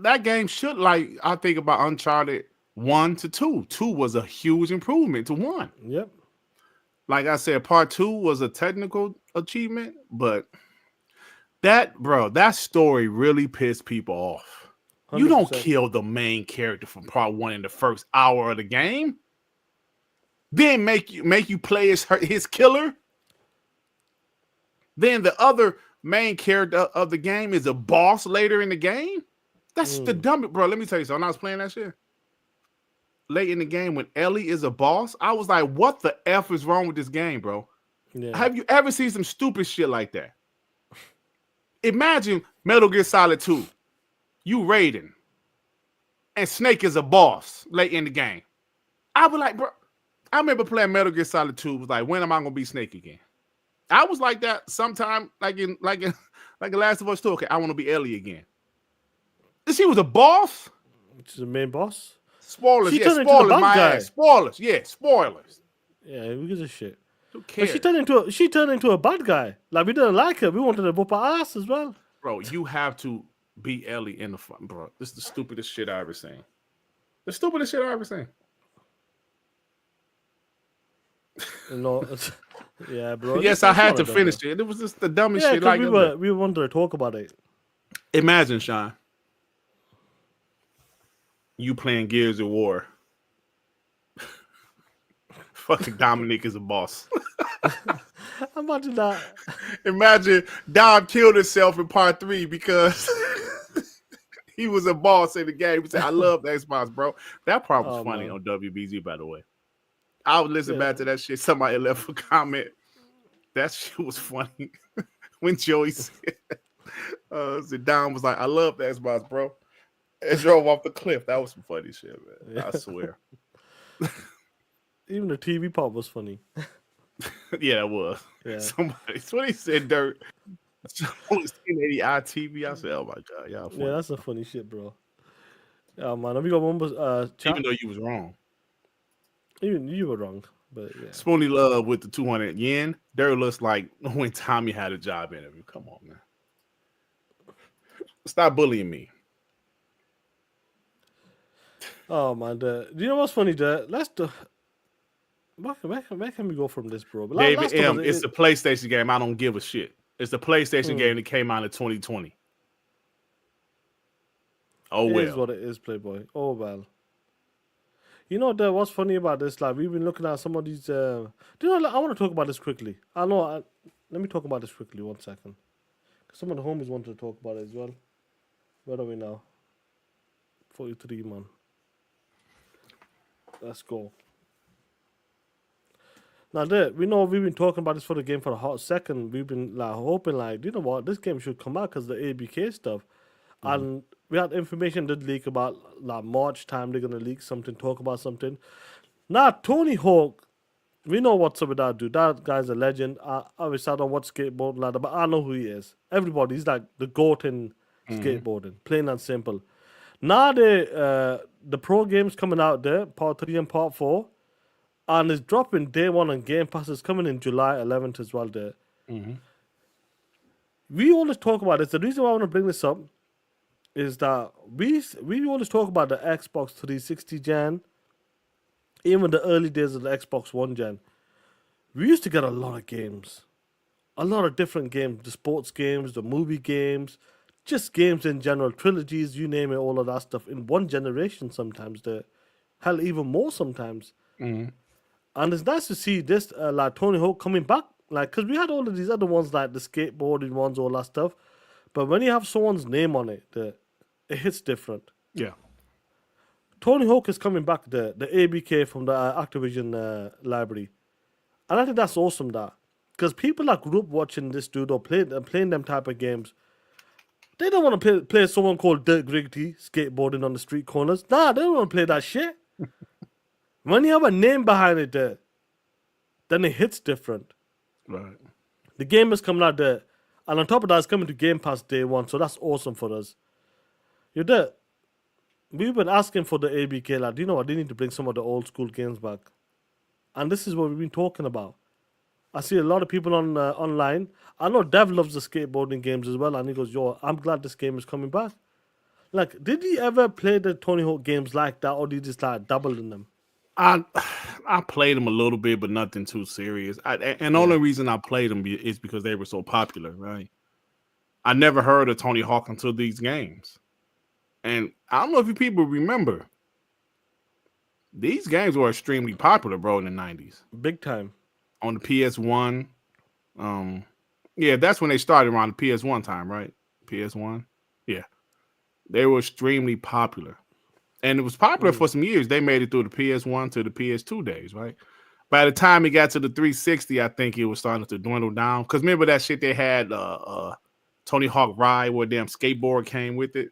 S5: That game should I think about Uncharted 1 to 2. 2 was a huge improvement to 1.
S4: Yep.
S5: Like I said, part 2 was a technical achievement, but that story really pissed people off.
S4: 100%.
S5: You don't kill the main character from part 1 in the first hour of the game. Then make you play his killer. Then the other main character of the game is a boss later in the game. That's the dumbest, bro. Let me tell you something. I was playing that shit late in the game when Ellie is a boss. I was like, what the F is wrong with this game, bro?
S4: Yeah.
S5: Have you ever seen some stupid shit like that? Imagine Metal Gear Solid 2. You Raiden. And Snake is a boss late in the game. I was like, bro. I remember playing Metal Gear Solid 2. Was like, when am I gonna be Snake again? I was like that sometime, like in The Last of Us 2. Okay, I want to be Ellie again. She was a boss.
S4: Which is the main boss.
S5: Spoilers,
S4: She
S5: yeah,
S4: turned into
S5: spoilers,
S4: the bad
S5: my
S4: guy.
S5: ass. Spoilers, yeah, spoilers.
S4: Yeah, who gives a shit?
S5: Who
S4: But
S5: cares?
S4: she turned into a bad guy. Like, we didn't like her. We wanted to whoop her ass as well.
S5: Bro, you have to be Ellie in the front, bro. This is the stupidest shit I ever seen. The stupidest shit I ever seen.
S4: You know, yeah, bro.
S5: Yes, I had to finish it. It was just the dumbest
S4: Yeah,
S5: shit. Like,
S4: we wanted to talk about it.
S5: imagine, Sean, you playing Gears of War. Fucking Dominic is a boss.
S4: Imagine that.
S5: Imagine Dom killed himself in part 3 because he was a boss in the game. He said, I love the Xbox, bro. That part was funny on WBZ, by the way. I would listen back to that shit. Somebody left a comment. That shit was funny. When Joey said, Dom was like, I love the Xbox, bro. And drove off the cliff. That was some funny shit, man. I swear.
S4: Even the TV part was funny.
S5: Yeah, it was.
S4: Yeah.
S5: Somebody said dirt. Someone was 1080i TV. I said, oh my God, y'all funny.
S4: Yeah, that's some funny shit, bro. Yeah, man. Have you got one more chat?
S5: Even though you was wrong.
S4: Even you were wrong, but yeah.
S5: Spoony Love with the 200 yen. Dirt looks like when Tommy had a job interview. Come on, man. Stop bullying me.
S4: Oh man, do you know what's funny? Let's do. Where can we go from this, bro? But
S5: David M. It's a PlayStation game. I don't give a shit. It's the PlayStation game that came out in 2020. Oh well.
S4: It is what it is, Playboy. Oh well. You know what's funny about this? Like, we've been looking at some of these. Do you know? I want to talk about this quickly. Let me talk about this quickly. 1 second. Some of the homies wanted to talk about it as well. Where are we now? 43, man. Let's go. Now, we know we've been talking about this for the game for a hot second. We've been like hoping, like, you know what, this game should come out because the ABK stuff. And we had information did leak about like March time. They're gonna leak something, talk about something. Now, Tony Hawk, we know what's up with that dude. That guy's a legend. Obviously, I don't watch skateboarding ladder, but I know who he is. Everybody's like the GOAT in skateboarding, plain and simple. Now the pro game's coming out there, part 3 and part 4, and it's dropping day 1 on Gamepass. It's coming in July 11th as well there. We always talk about this. The reason why I want to bring this up is that we always talk about the Xbox 360 gen, even the early days of the Xbox One gen. We used to get a lot of games, a lot of different games, the sports games, the movie games, just games in general, trilogies, you name it, all of that stuff in one generation sometimes, hell, even more sometimes. And it's nice to see this, like Tony Hawk coming back, like, because we had all of these other ones, like the skateboarding ones, all that stuff. But when you have someone's name on it, it hits different.
S5: Yeah.
S4: Tony Hawk is coming back, the ABK from the Activision library. And I think that's awesome, that. Because people that grew up watching this dude or playing them type of games, they don't want to play someone called Dirk Griggity skateboarding on the street corners. Nah, they don't want to play that shit. When you have a name behind it, then it hits different.
S5: Right.
S4: The game is coming out there. And on top of that, it's coming to Game Pass day 1, so that's awesome for us. You're there. We've been asking for the ABK, like, you know what, they need to bring some of the old school games back. And this is what we've been talking about. I see a lot of people on online. I know Dev loves the skateboarding games as well, and he goes, yo, I'm glad this game is coming back. Like, did you ever play the Tony Hawk games like that, or did you just like double in them?
S5: I played them a little bit, but nothing too serious. And the only reason I played them is because they were so popular, right? I never heard of Tony Hawk until these games. And I don't know if you people remember, these games were extremely popular, bro, in the 90s.
S4: Big time.
S5: On the PS1. Yeah, that's when they started, around the PS1 time, right? PS1. Yeah. They were extremely popular. And it was popular for some years. They made it through the PS1 to the PS2 days, right? By the time it got to the 360, I think it was starting to dwindle down. Because remember that shit they had Tony Hawk Ride where a damn skateboard came with it?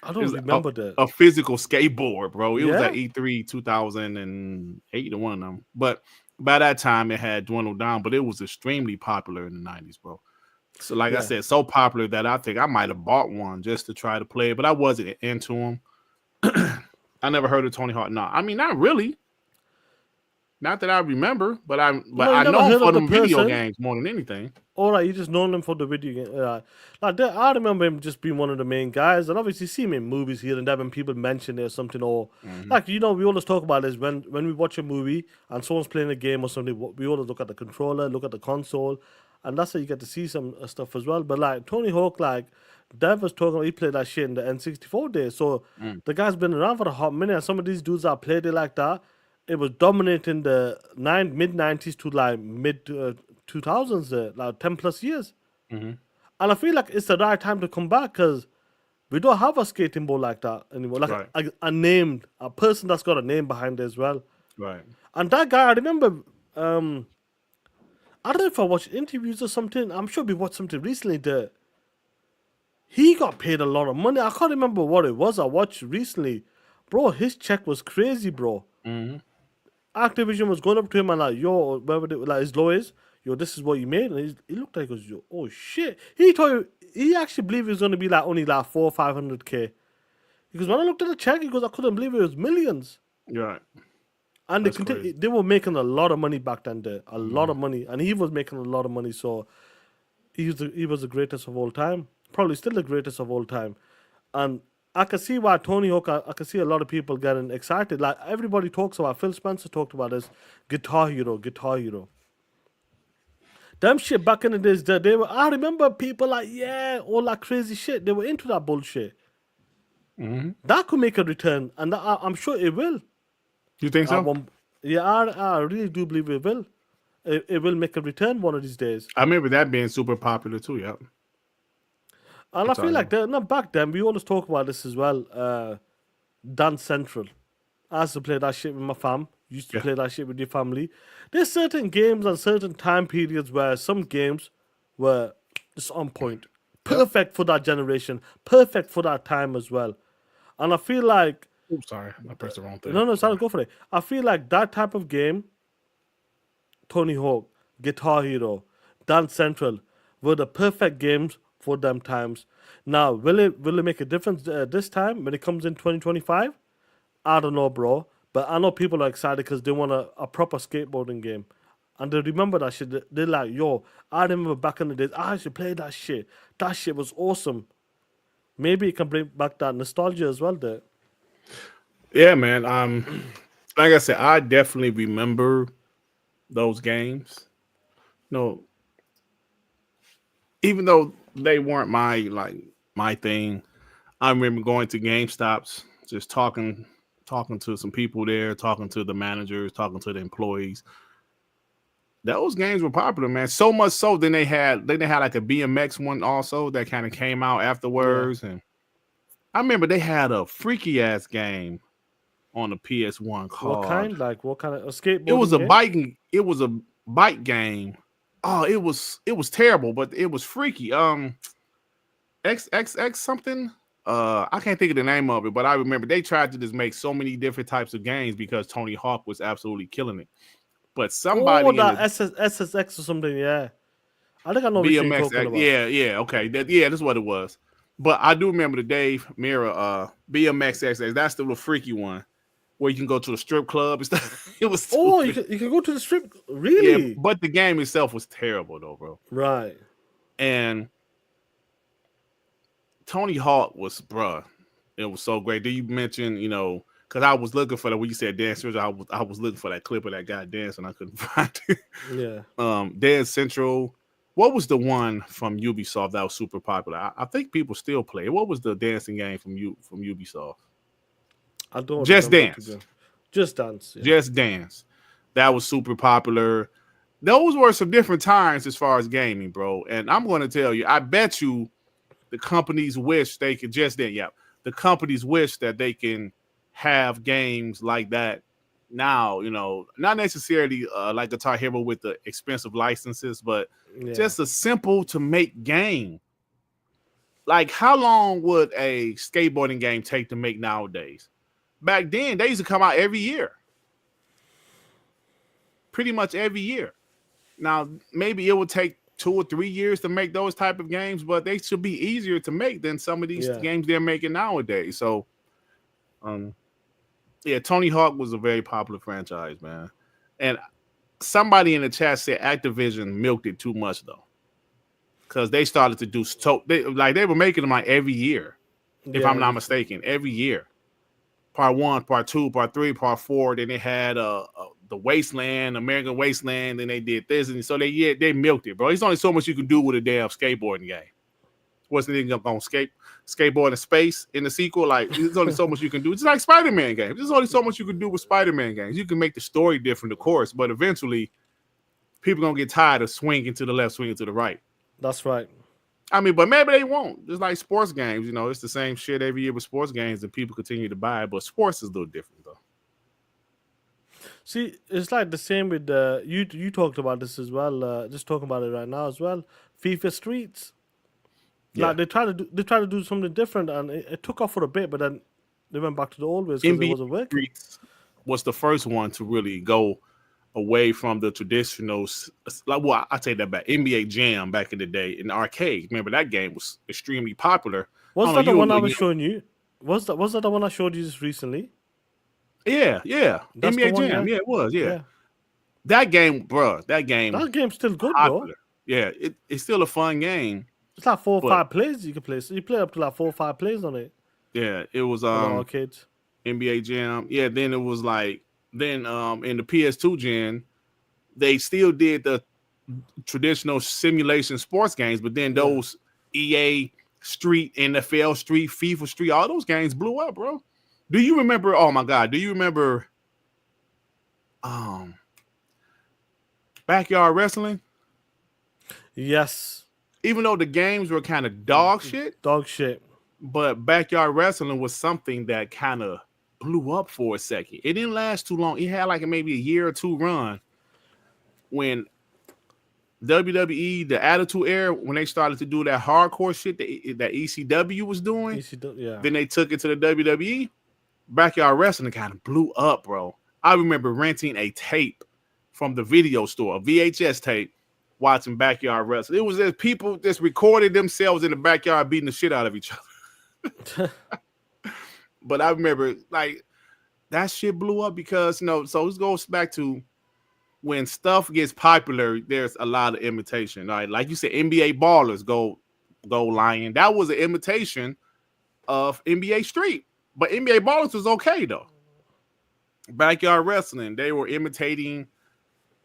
S4: I don't remember that.
S5: A physical skateboard, bro. It was
S4: Yeah?
S5: at E3 2008 or one of them. But by that time, it had dwindled down. But it was extremely popular in the 90s, bro. So like I said, so popular that I think I might have bought one just to try to play it. But I wasn't into them. I never heard of Tony Hawk. No, I mean, not really. Not that I remember, but I know him for them video games more than anything.
S4: All right, you just know him for the video game. I remember him just being one of the main guys, and obviously see him in movies here and there when people mention it or something, or like we always talk about this when we watch a movie and someone's playing a game or something, we always look at the controller, look at the console, and that's how you get to see some stuff as well. But like Tony Hawk, like Dev was talking about, he played that shit in the N64 days, so the guy's been around for a hot minute, and some of these dudes that played it like that, it was dominating the mid 90s to like mid 2000s, like 10 plus years. And I feel like it's the right time to come back because we don't have a skating board like that anymore. Like a person that's got a name behind it as well.
S5: Right.
S4: And that guy, I remember, I don't know if I watched interviews or something. I'm sure we watched something recently that he got paid a lot of money. I can't remember what it was I watched recently. Bro, his check was crazy, bro. Activision was going up to him and like, yo, whatever like his lawyers, yo, this is what you made. And he looked like he was, yo, oh shit. He actually believed it was going to be like only like 400 or 500K. Because when I looked at the check, he goes, I couldn't believe it was millions.
S5: Right.
S4: And they were making a lot of money back then, there. A lot of money. And he was making a lot of money. So he was the greatest of all time. Probably still the greatest of all time. And I can see why Tony Hawk, I can see a lot of people getting excited. Like everybody talks about, Phil Spencer talked about this, Guitar Hero. Them shit back in the days, I remember people like, yeah, all that crazy shit. They were into that bullshit. That could make a return, and I'm sure it will.
S5: You think so?
S4: I really do believe it will. It will make a return one of these days.
S5: I remember that being super popular too, yeah.
S4: And I feel like back then, we always talk about this as well. Dance Central. I used to play that shit with my fam. Used to play that shit with your family. There's certain games and certain time periods where some games were just on point. Perfect for that generation. Perfect for that time as well. And I feel like...
S5: Oops, sorry. I pressed the wrong thing.
S4: No, sorry, go for it. I feel like that type of game, Tony Hawk, Guitar Hero, Dance Central, were the perfect games for them times. Now, will it make a difference this time when it comes in 2025? I don't know, bro. But I know people are excited because they want a proper skateboarding game. And they remember that shit. They're like, yo, I remember back in the days, I should play that shit. That shit was awesome. Maybe it can bring back that nostalgia as well there.
S5: Yeah, man. Like I said, I definitely remember those games. No, even though they weren't my thing, I remember going to GameStops, just talking to some people there, talking to the managers, talking to the employees. Those games were popular, man. So much so, then they had like a BMX one also that kind of came out afterwards. Yeah. And I remember they had a freaky ass game on the PS1 called.
S4: What kind of a skateboard?
S5: It was a bike game. Oh, it was terrible, but it was freaky. XXX something. I can't think of the name of it, but I remember they tried to just make so many different types of games because Tony Hawk was absolutely killing it. But somebody
S4: SSX or something, yeah. I think I know what you're talking about.
S5: Yeah, okay. That's what it was. But I do remember the Dave Mirror BMX XX. That's the little freaky one where you can go to the strip club and stuff. It was stupid.
S4: Oh, you can go to the strip? Really?
S5: Yeah, but the game itself was terrible though, bro.
S4: Right.
S5: And Tony Hawk was, bruh, it was so great. Did you mention, because I was looking for that when you said Dance Central, I was looking for that clip of that guy dancing. I couldn't find it.
S4: Yeah.
S5: Dance Central. What was the one from Ubisoft that was super popular? I think people still play it. What was the dancing game from Ubisoft?
S4: I don't
S5: Just
S4: remember.
S5: Dance.
S4: Just Dance. Yeah.
S5: Just Dance. That was super popular. Those were some different times as far as gaming, bro. And I'm going to tell you, I bet you the companies wish they could the companies wish that they can have games like that now, not necessarily like Guitar Hero with the expensive licenses, but just a simple to make game. Like, how long would a skateboarding game take to make nowadays? Back then, they used to come out every year. Pretty much every year. Now, maybe it would take 2 or 3 years to make those type of games, but they should be easier to make than some of these games they're making nowadays. So, Tony Hawk was a very popular franchise, man. And somebody in the chat said Activision milked it too much, though, because they started to do they were making them like every year, if I'm not mistaken, every year. Part 1, Part 2, Part 3, Part 4. Then they had the Wasteland, American Wasteland. Then they did this, and so they milked it, bro. There's only so much you can do with a damn skateboarding game. Wasn't even gonna skateboard in space in the sequel? Like, there's only so much you can do. It's like Spider-Man games. There's only so much you can do with Spider-Man games. You can make the story different, of course, but eventually, people gonna get tired of swinging to the left, swinging to the right.
S4: That's right.
S5: I mean, but maybe they won't. Just like sports games, it's the same shit every year with sports games, and people continue to buy it. But sports is a little different, though.
S4: See, it's like the same with you talked about this as well. Just talking about it right now as well. FIFA Streets.
S5: Yeah.
S4: Like they try to do something different, and it took off for a bit, but then they went back to the old ways because it wasn't working.
S5: Streets was the first one to really go away from the traditional, I take that back. NBA Jam back in the day in the arcade. Remember, that game was extremely popular.
S4: Was that the one I was showing you? Was that the one I showed you just recently?
S5: Yeah.
S4: That's
S5: NBA
S4: one,
S5: Jam. Yeah, it was. Yeah. That game, bro. That game's
S4: still good,
S5: popular.
S4: bro.
S5: Yeah, it's still a fun game.
S4: It's like 4 or 5 players you can play. So you play up to like 4 or 5 players on it.
S5: Yeah, it was
S4: arcades.
S5: NBA Jam. Yeah, then it was like in the PS2 gen, they still did the traditional simulation sports games, but then those EA Street, NFL Street, FIFA Street, all those games blew up, bro. Do you remember? Oh my God, do you remember Backyard Wrestling?
S4: Yes.
S5: Even though the games were kind of dog shit, but Backyard Wrestling was something that kind of blew up for a second. It didn't last too long. It had like maybe a year or two run when WWE, the Attitude Era, when they started to do that hardcore shit that ECW was doing. Then they took it to the WWE. Backyard Wrestling kind of blew up, bro. I remember renting a tape from the video store, a VHS tape, watching Backyard Wrestling. It was just people just recorded themselves in the backyard beating the shit out of each other. But I remember, like, that shit blew up because, so this goes back to when stuff gets popular, there's a lot of imitation. Right? Like you said, NBA Ballers, Go Lion. That was an imitation of NBA Street. But NBA Ballers was okay, though. Backyard Wrestling, they were imitating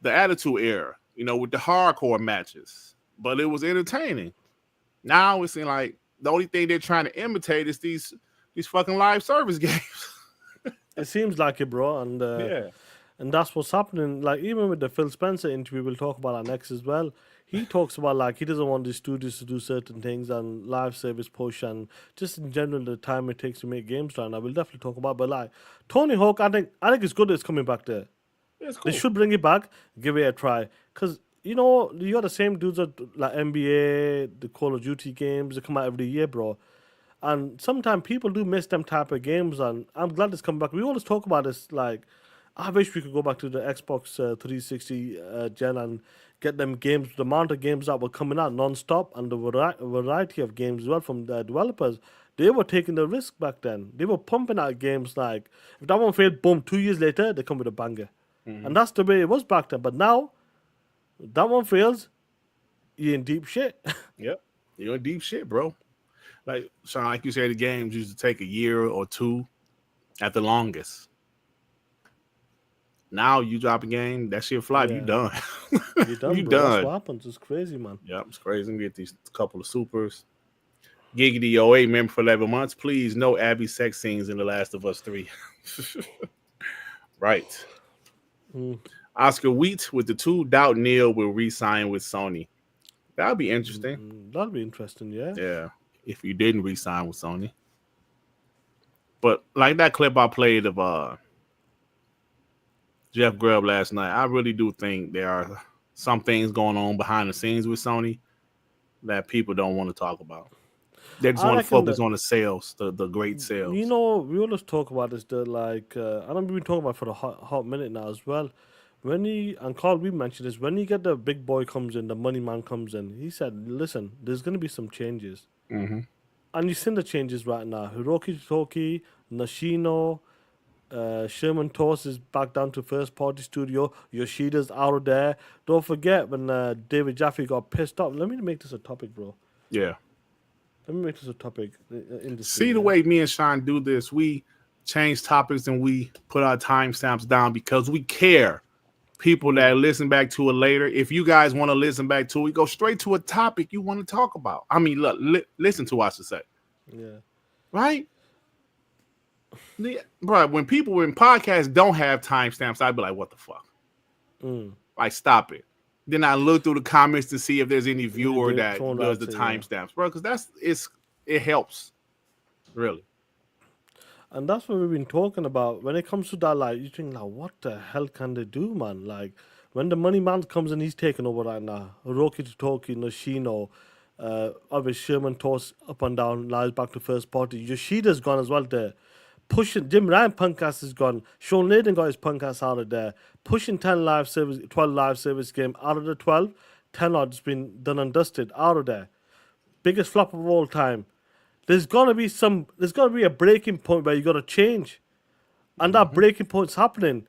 S5: the Attitude Era, with the hardcore matches. But it was entertaining. Now it's like the only thing they're trying to imitate is these fucking live service games.
S4: It seems like it, bro. And and that's what's happening. Like, even with the Phil Spencer interview, we'll talk about that next as well. He talks about, like, he doesn't want the studios to do certain things and live service push and just in general the time it takes to make games right now. We'll definitely talk about. But like Tony Hawk, I think it's good that it's coming back there.
S5: It's cool.
S4: They should bring it back, give it a try. Because, you got the same dudes that, like NBA, the Call of Duty games, they come out every year, bro. And sometimes people do miss them type of games, and I'm glad it's coming back. We always talk about this, like, I wish we could go back to the Xbox 360 gen and get them games, the amount of games that were coming out non-stop, and the variety of games as well from the developers. They were taking the risk back then. They were pumping out games like, if that one failed, boom, 2 years later, they come with a banger. Mm-hmm. And that's the way it was back then. But now, that one fails, you're in deep shit.
S5: Yep. You're in deep shit, bro. Like Sean, like you said, the games used to take a year or two at the longest. Now you drop a game, that shit fly, you
S4: Yeah.
S5: done.
S4: You done,
S5: You
S4: bro. That's
S5: done.
S4: what happens. It's crazy, man.
S5: Yep, it's crazy. We get these couple of supers. Giggity 08 member for 11 months. Please, no Abby sex scenes in The Last of Us 3. Right. Oscar Wheat with the 2 doubt Neil will re-sign with Sony. That would be interesting.
S4: That'll be interesting, yeah.
S5: Yeah, if you didn't re-sign with Sony. But like that clip I played of Jeff Grubb last night, I really do think there are some things going on behind the scenes with Sony that people don't want to talk about. They just want to focus on the sales, the great sales.
S4: You know, we always talk about this, like, and I've been talking about it for a hot minute now as well. And Carl, we mentioned this, when you get the big boy comes in, the money man comes in, he said, listen, there's going to be some changes.
S5: Mm-hmm.
S4: And you've seen the changes right now. Hiroki Toki, Nashino, Sherman Toss is back down to first party studio. Yoshida's out of there. Don't forget when David Jaffe got pissed off. Let me make this a topic, bro.
S5: Yeah.
S4: Let me make this a topic.
S5: See the way me and Sean do this. We change topics and we put our timestamps down because we care. People that listen back to it later, if you guys want to listen back to it, we go straight to a topic you want to talk about. I mean, look, listen to, I should say.
S4: Yeah.
S5: Right? Bro, when podcasts don't have timestamps, I'd be like, what the fuck? Like, stop it. Then I look through the comments to see if there's any viewer that does the timestamps, bro, because it helps, really.
S4: And that's what we've been talking about. When it comes to that, like, you think, like, what the hell can they do, man? Like, when the money man comes in, he's taking over right now. Hiroki Toki, Nashino, obviously Sherman Toss up and down, lies back to first party. Yoshida's gone as well there. Pushing Jim Ryan punk ass is gone. Sean Layden got his punk ass out of there. Pushing 12 live service game out of the 12. 10 odd's been done and dusted out of there. Biggest flop of all time. There's gotta be a breaking point where you gotta change. And that breaking point's happening.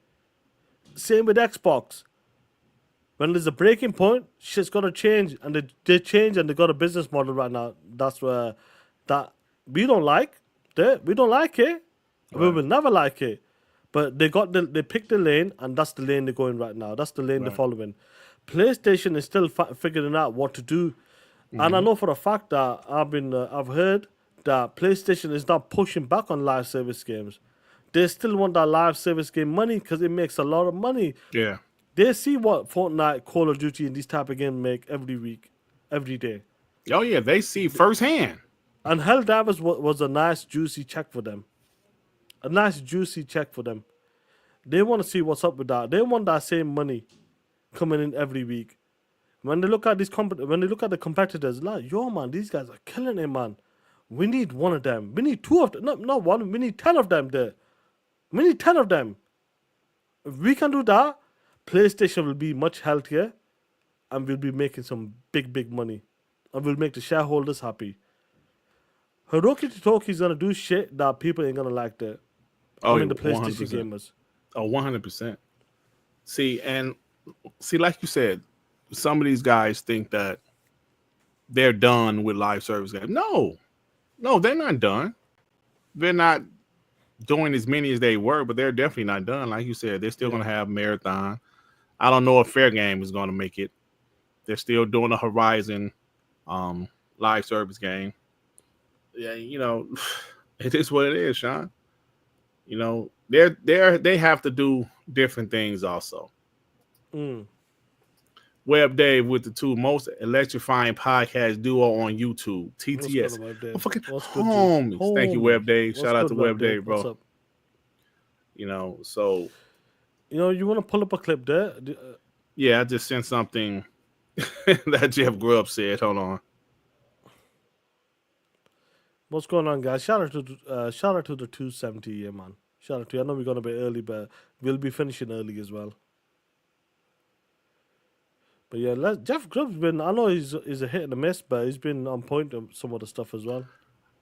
S4: Same with Xbox. When there's a breaking point, shit's gotta change. And they change and they got a business model right now. That's where that we don't like. We don't like it. Right. We will never like it. But they picked the lane, and that's the lane they're going right now. That's the lane they're following. PlayStation is still figuring out what to do. And I know for a fact that I've heard that PlayStation is not pushing back on live service games. They still want that live service game money because it makes a lot of money.
S5: Yeah.
S4: They see what Fortnite, Call of Duty, and these type of games make every week, every day.
S5: Oh, yeah. They see firsthand.
S4: And Helldivers was a nice, juicy check for them. A nice, juicy check for them. They want to see what's up with that. They want that same money coming in every week. When they look at the competitors, like, yo, man, these guys are killing it, man. We need one of them. We need two of them. Not one. We need 10 of them there. We need 10 of them. If we can do that, PlayStation will be much healthier and we'll be making some big, big money. And we'll make the shareholders happy. Hiroki Toki is going to do shit that people ain't going to like there.
S5: Oh,
S4: I mean, the PlayStation
S5: 100%.
S4: gamers.
S5: Oh, 100%. See, like you said, some of these guys think that they're done with live service games. No, they're not done. They're not doing as many as they were, but they're definitely not done. Like you said, they're still going to have Marathon. I don't know if Fair Game is going to make it. They're still doing a Horizon live service game. Yeah, you know, it is what it is, Sean. You know, they have to do different things also. Web Dave with the 2 most electrifying podcast duo on YouTube, TTS. Fucking homies. Thank you, Web Dave. Shout out to Web Dave, bro.
S4: What's up?
S5: You know, so.
S4: You know, you want to pull up a clip there?
S5: Yeah, I just sent something that Jeff Grubb said. Hold on.
S4: What's going on, guys? Shout out to the 270, yeah, man. Shout out to you. I know we're going to be early, but we'll be finishing early as well. But yeah, Jeff Grubb's been, I know he's a hit and a miss, but he's been on point on some of the stuff as well.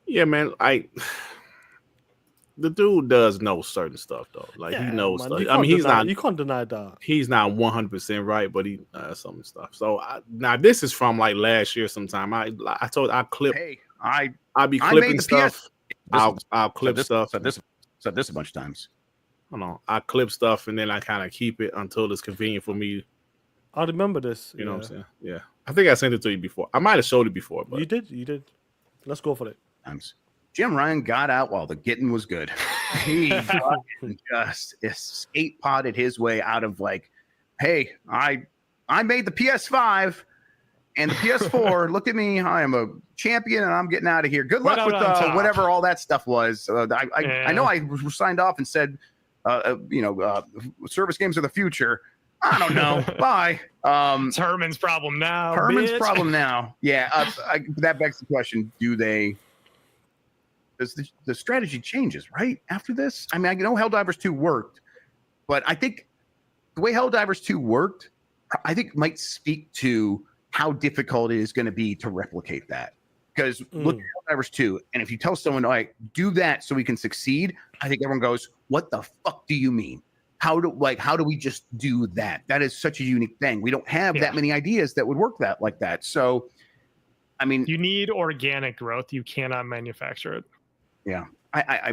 S5: Yeah, man. The dude does know certain stuff, though. Like, he knows stuff. I mean,
S4: you can't deny that.
S5: He's not 100% right, but he some stuff. So now this is from like last year sometime. I clipped.
S6: Hey, I
S5: I'll be
S6: I made
S5: clipping
S6: the
S5: stuff.
S6: PS.
S5: I'll clip stuff.
S6: Said this a bunch of times.
S5: Hold on. I clip stuff and then I kind of keep it until it's convenient for me.
S4: I remember this.
S5: You know what I'm saying? Yeah. I think I sent it to you before. I might have showed it before, but
S4: You did. Let's go for it.
S6: Times. Jim Ryan got out while the getting was good. He fucking just escape potted his way out of like, hey, I made the PS5 and the PS4. Look at me, I am a champion, and I'm getting out of here. Good luck with whatever all that stuff was. I know I signed off and said, service games are the future. I don't know. Bye.
S7: It's Herman's problem now.
S6: Herman's problem now. Yeah. That begs the question: Does the strategy changes right after this? I mean, I know Helldivers 2 worked, but I think the way Helldivers 2 worked, I think might speak to how difficult it is going to be to replicate that. Because look at Helldivers 2, and if you tell someone, all right, do that so we can succeed, I think everyone goes, what the fuck do you mean? How do we just do that? That is such a unique thing. We don't have that many ideas that would work like that. So, I mean,
S7: you need organic growth. You cannot manufacture it.
S6: Yeah. I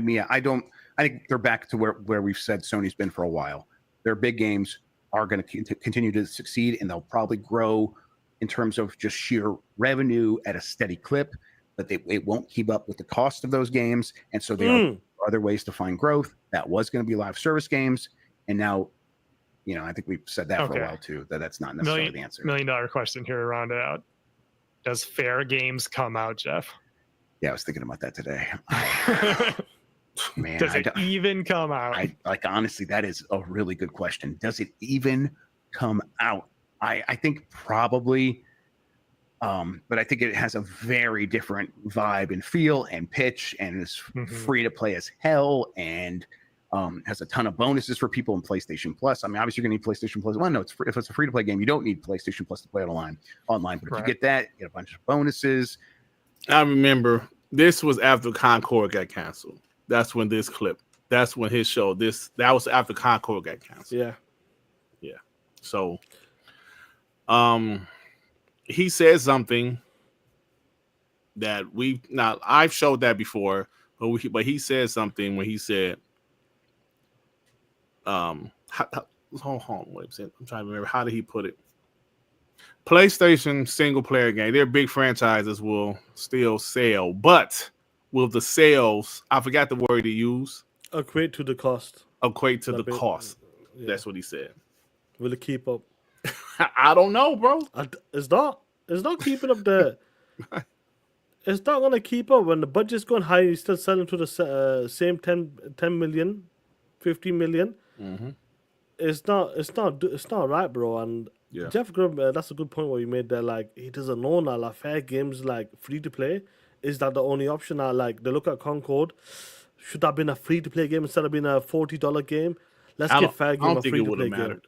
S6: think they're back to where we've said Sony's been for a while. Their big games are going to continue to succeed, and they'll probably grow in terms of just sheer revenue at a steady clip, but it won't keep up with the cost of those games. And so there are other ways to find growth. That was going to be live service games. And now, I think we've said that for a while too, that's not necessarily the answer.
S7: $1 million question here to round it out. Does fair games come out, Jeff?
S6: Yeah, I was thinking about that today. Man,
S7: does it even come out?
S6: Honestly, that is a really good question. Does it even come out? I think probably, but I think it has a very different vibe and feel and pitch, and is free to play as hell, and has a ton of bonuses for people in PlayStation Plus. I mean, obviously you're going to need PlayStation Plus. Well, no, if it's a free to play game, you don't need PlayStation Plus to play it online. But if you get that, you get a bunch of bonuses.
S5: I remember this was after Concord got canceled. That's when this clip. That's when his show. That was after Concord got canceled.
S4: Yeah.
S5: So, he said something that I've showed that before, but he said something when he said, hold on, wait a second. I'm trying to remember, how did he put it? PlayStation single player game, their big franchises will still sell, but will the sales, I forgot the word he used,
S4: equate to the cost.
S5: Yeah. That's what he said.
S4: Will it keep up?
S5: I don't know, bro.
S4: It's not keeping up there. It's not going to keep up. When the budget's going high, you're still selling to the same 10 million, 50 million.
S5: Mm-hmm.
S4: It's not right, bro. And Jeff Grubb, that's a good point what you made there. Like, he doesn't know now. Like, fair games, like free to play, is that the only option now? Like, they look at Concord. Should that have been a free to play game instead of being a $40 game? Let's give fair game a free to play game.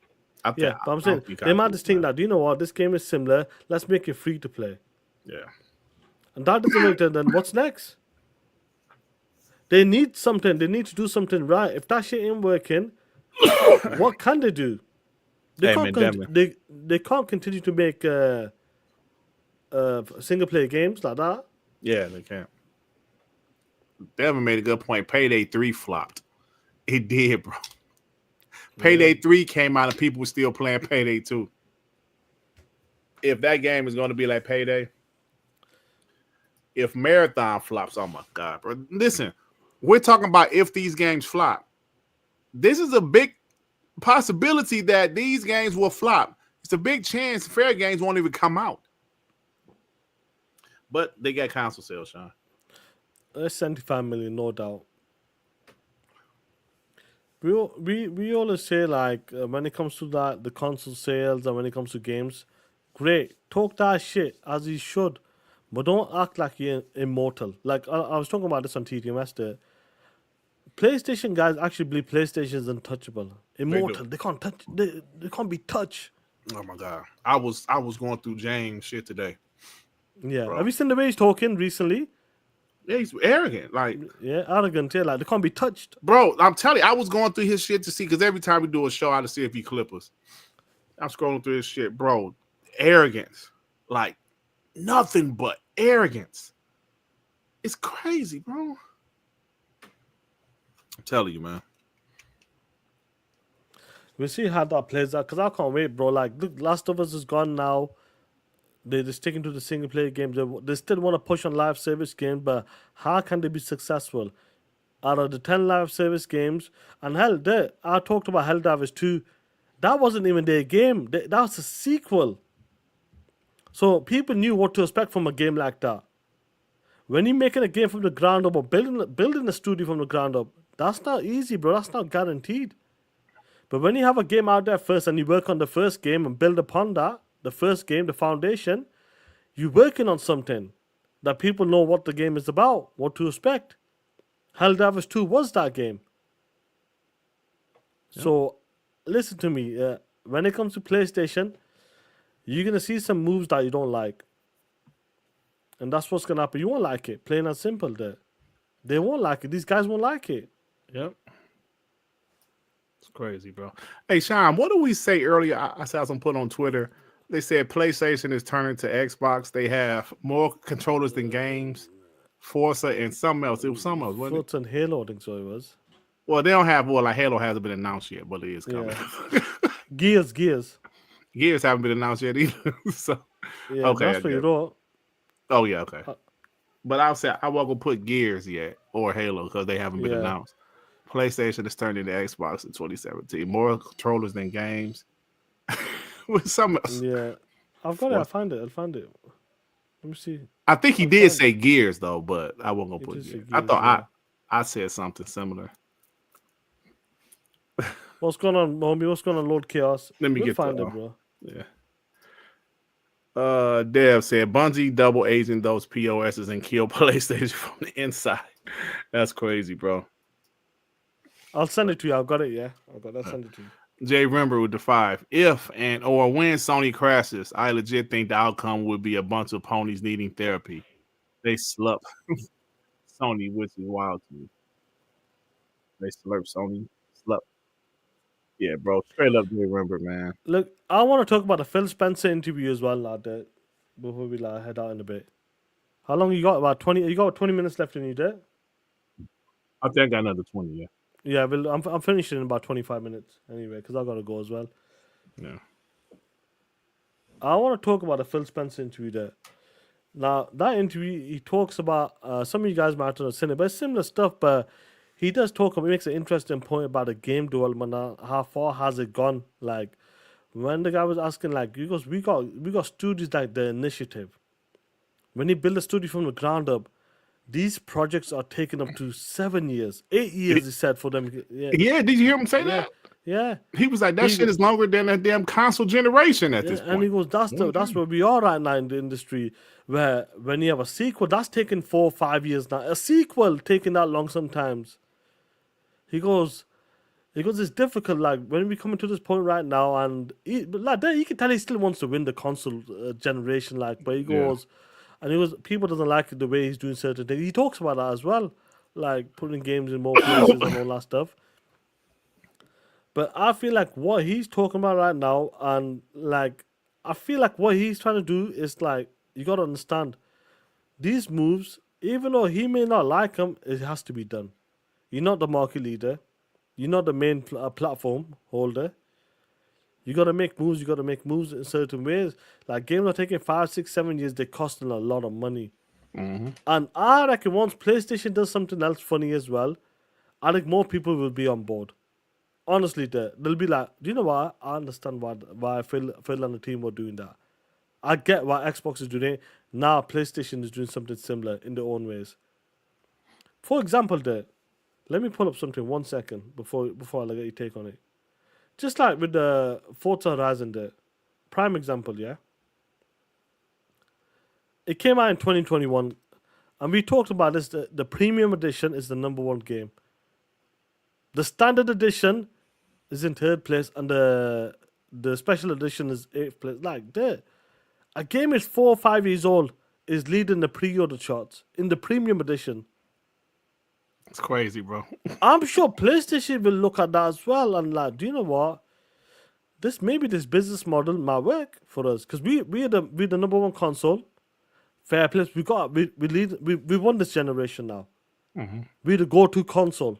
S4: But I'm saying they might just think that, do you know what, this game is similar. Let's make it free to play.
S5: Yeah.
S4: And that doesn't make sense. Then what's next? They need something. They need to do something right. If that shit ain't working, what can they do? They can't continue to make single player games like that.
S5: Yeah, they can't. Devin made a good point. Payday 3 flopped. It did, bro. Payday 3 came out and people were still playing Payday 2. If that game is going to be like Payday, if Marathon flops, oh my God, bro. Listen, we're talking about if these games flop. This is a big possibility that these games will flop. It's a big chance fair games won't even come out. But they got console sales, Sean.
S4: That's 75 million, no doubt. We always say, like, when it comes to that, the console sales, and when it comes to games, great, talk that shit as you should, but don't act like you're immortal. Like, I was talking about this on TTMS there. PlayStation guys actually believe PlayStation is untouchable, immortal. They can't touch. They can't be touched.
S5: Oh my God, I was going through James shit today.
S4: Yeah,
S5: bro.
S4: Have you seen the way he's talking recently?
S5: Yeah, he's arrogant. Like,
S4: arrogant. Yeah, like they can't be touched.
S5: Bro, I'm telling you, I was going through his shit to see, because every time we do a show, I had to see if he clip us. I'm scrolling through his shit, bro. Arrogance, like nothing but arrogance. It's crazy, bro. I'm telling you, man.
S4: We'll see how that plays out because I can't wait, bro. Like, look, Last of Us is gone now. They're sticking to the single player games. They still want to push on live service games, but how can they be successful? Out of the 10 live service games, and hell, I talked about Helldivers 2. That wasn't even their game. That was a sequel. So people knew what to expect from a game like that. When you're making a game from the ground up or building a studio from the ground up, that's not easy, bro. That's not guaranteed. But when you have a game out there first and you work on the first game and build upon that, the first game, the foundation, you're working on something that people know what the game is about, what to expect. Helldivers 2 was that game. Yeah. So, listen to me. When it comes to PlayStation, you're going to see some moves that you don't like. And that's what's going to happen. You won't like it. Plain and simple there. They won't like it. These guys won't like it.
S5: Yep. It's crazy, bro. Hey, Sean, what did we say earlier? I saw some put on Twitter. They said PlayStation is turning to Xbox. They have more controllers than games. Forza and something else. It was something else, wasn't it?
S4: Forza and Halo, I think so it was.
S5: Well, they don't have, like Halo hasn't been announced yet, but it is coming.
S4: Yeah. Gears.
S5: Gears haven't been announced yet either. So,
S4: yeah, okay, that's what you wrote.
S5: Oh, yeah, okay. But I'll say I wasn't going to put Gears yet or Halo because they haven't been announced. PlayStation is turning to Xbox in 2017. More controllers than games. With some else.
S4: Yeah. I've got it. I'll find it. Let me see.
S5: I think he did say Gears, though, but I wasn't going to put Gears. I thought I said something similar.
S4: What's going on, homie? What's going on, Lord Chaos?
S5: Let me
S4: find it, bro.
S5: Yeah. Dev said Bungie double agent those POSs and kill PlayStation from the inside. That's crazy, bro.
S4: I'll send it to you. I've got it, yeah. I'll send it to you.
S5: Jay Remember with the 5. If and or when Sony crashes, I legit think the outcome would be a bunch of ponies needing therapy. They slurp Sony, which is wild to me. They slurp Sony. Slurp. Yeah, bro. Straight up Jay Remember, man.
S4: Look, I want to talk about the Phil Spencer interview as well, lad, before we head out in a bit. How long you got? About 20? You got 20 minutes left in your day?
S5: I think I got another 20, yeah.
S4: Yeah, well, I'm finishing in about 25 minutes anyway, because I got to go as well.
S5: Yeah.
S4: I want to talk about the Phil Spencer interview there. Now, that interview, he talks about, some of you guys might not have seen it, but it's similar stuff, but he does talk, he makes an interesting point about the game development, how far has it gone? Like, when the guy was asking, like, he goes, we got studios like The Initiative. When you build a studio from the ground up, these projects are taking up to 7 years, 8 years, he said, for them.
S5: Yeah, did you hear him say that?
S4: Yeah.
S5: He was like, shit is longer than a damn console generation at this point.
S4: And he goes, that's where we are right now in the industry, where when you have a sequel, that's taking 4 or 5 years now. A sequel taking that long sometimes. He goes, it's difficult, like, when we come to this point right now, and you can tell he still wants to win the console generation, like, but he goes... Yeah. And people doesn't like the way he's doing certain things. He talks about that as well, like putting games in more places and all that stuff. But I feel like what he's talking about right now, and like, I feel like what he's trying to do is like, you got to understand, these moves, even though he may not like them, it has to be done. You're not the market leader. You're not the main platform holder. You got to make moves. You got to make moves in certain ways. Like, games are taking 5, 6, 7 years. They're costing a lot of money.
S5: Mm-hmm.
S4: And I reckon once PlayStation does something else funny as well, I think more people will be on board. Honestly, they'll be like, do you know what? I understand why Phil and the team were doing that. I get why Xbox is doing it. Now PlayStation is doing something similar in their own ways. For example, let me pull up something 1 second before I get your take on it. Just like with the Forza Horizon, prime example, yeah? It came out in 2021, and we talked about this. The premium edition is the #1 game. The standard edition is in 3rd place, and the special edition is 8th place. Like, a game is 4 or 5 years old, is leading the pre-order charts in the premium edition.
S5: It's crazy, bro.
S4: I'm sure PlayStation will look at that as well and like, do you know what? Maybe this business model might work for us because we're the #1 console. fair play. We won this generation now.
S5: Mm-hmm.
S4: We're the go-to console.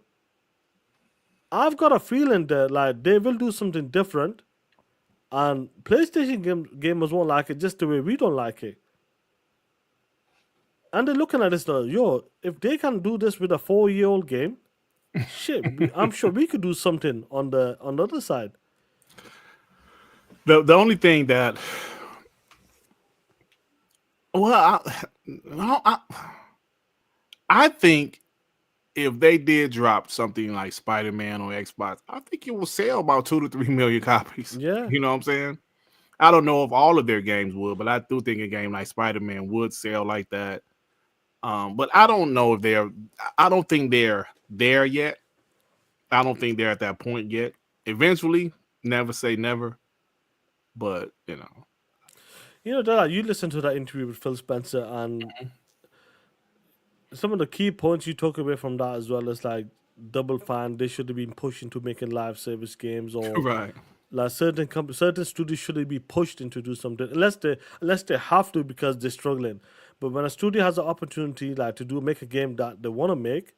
S4: I've got a feeling that like they will do something different, and PlayStation gamers won't like it just the way we don't like it. And they're looking at this now, yo, if they can do this with a 4-year-old game, shit, I'm sure we could do something on the other side.
S5: The only thing that, well, I think if they did drop something like Spider-Man on Xbox, I think it will sell about 2 to 3 million copies.
S4: Yeah.
S5: You know what I'm saying? I don't know if all of their games would, but I do think a game like Spider-Man would sell like that. But I don't know if I don't think they're there yet. I don't think they're at that point yet. Eventually, never say never. But, you know.
S4: Dara, you listened to that interview with Phil Spencer, and some of the key points you took away from that as well is like Double Fine, they should have been pushed into making live service games, or
S5: Right.
S4: like certain studios shouldn't be pushed into do something unless they have to because they're struggling. But when a studio has an opportunity like to make a game that they want to make,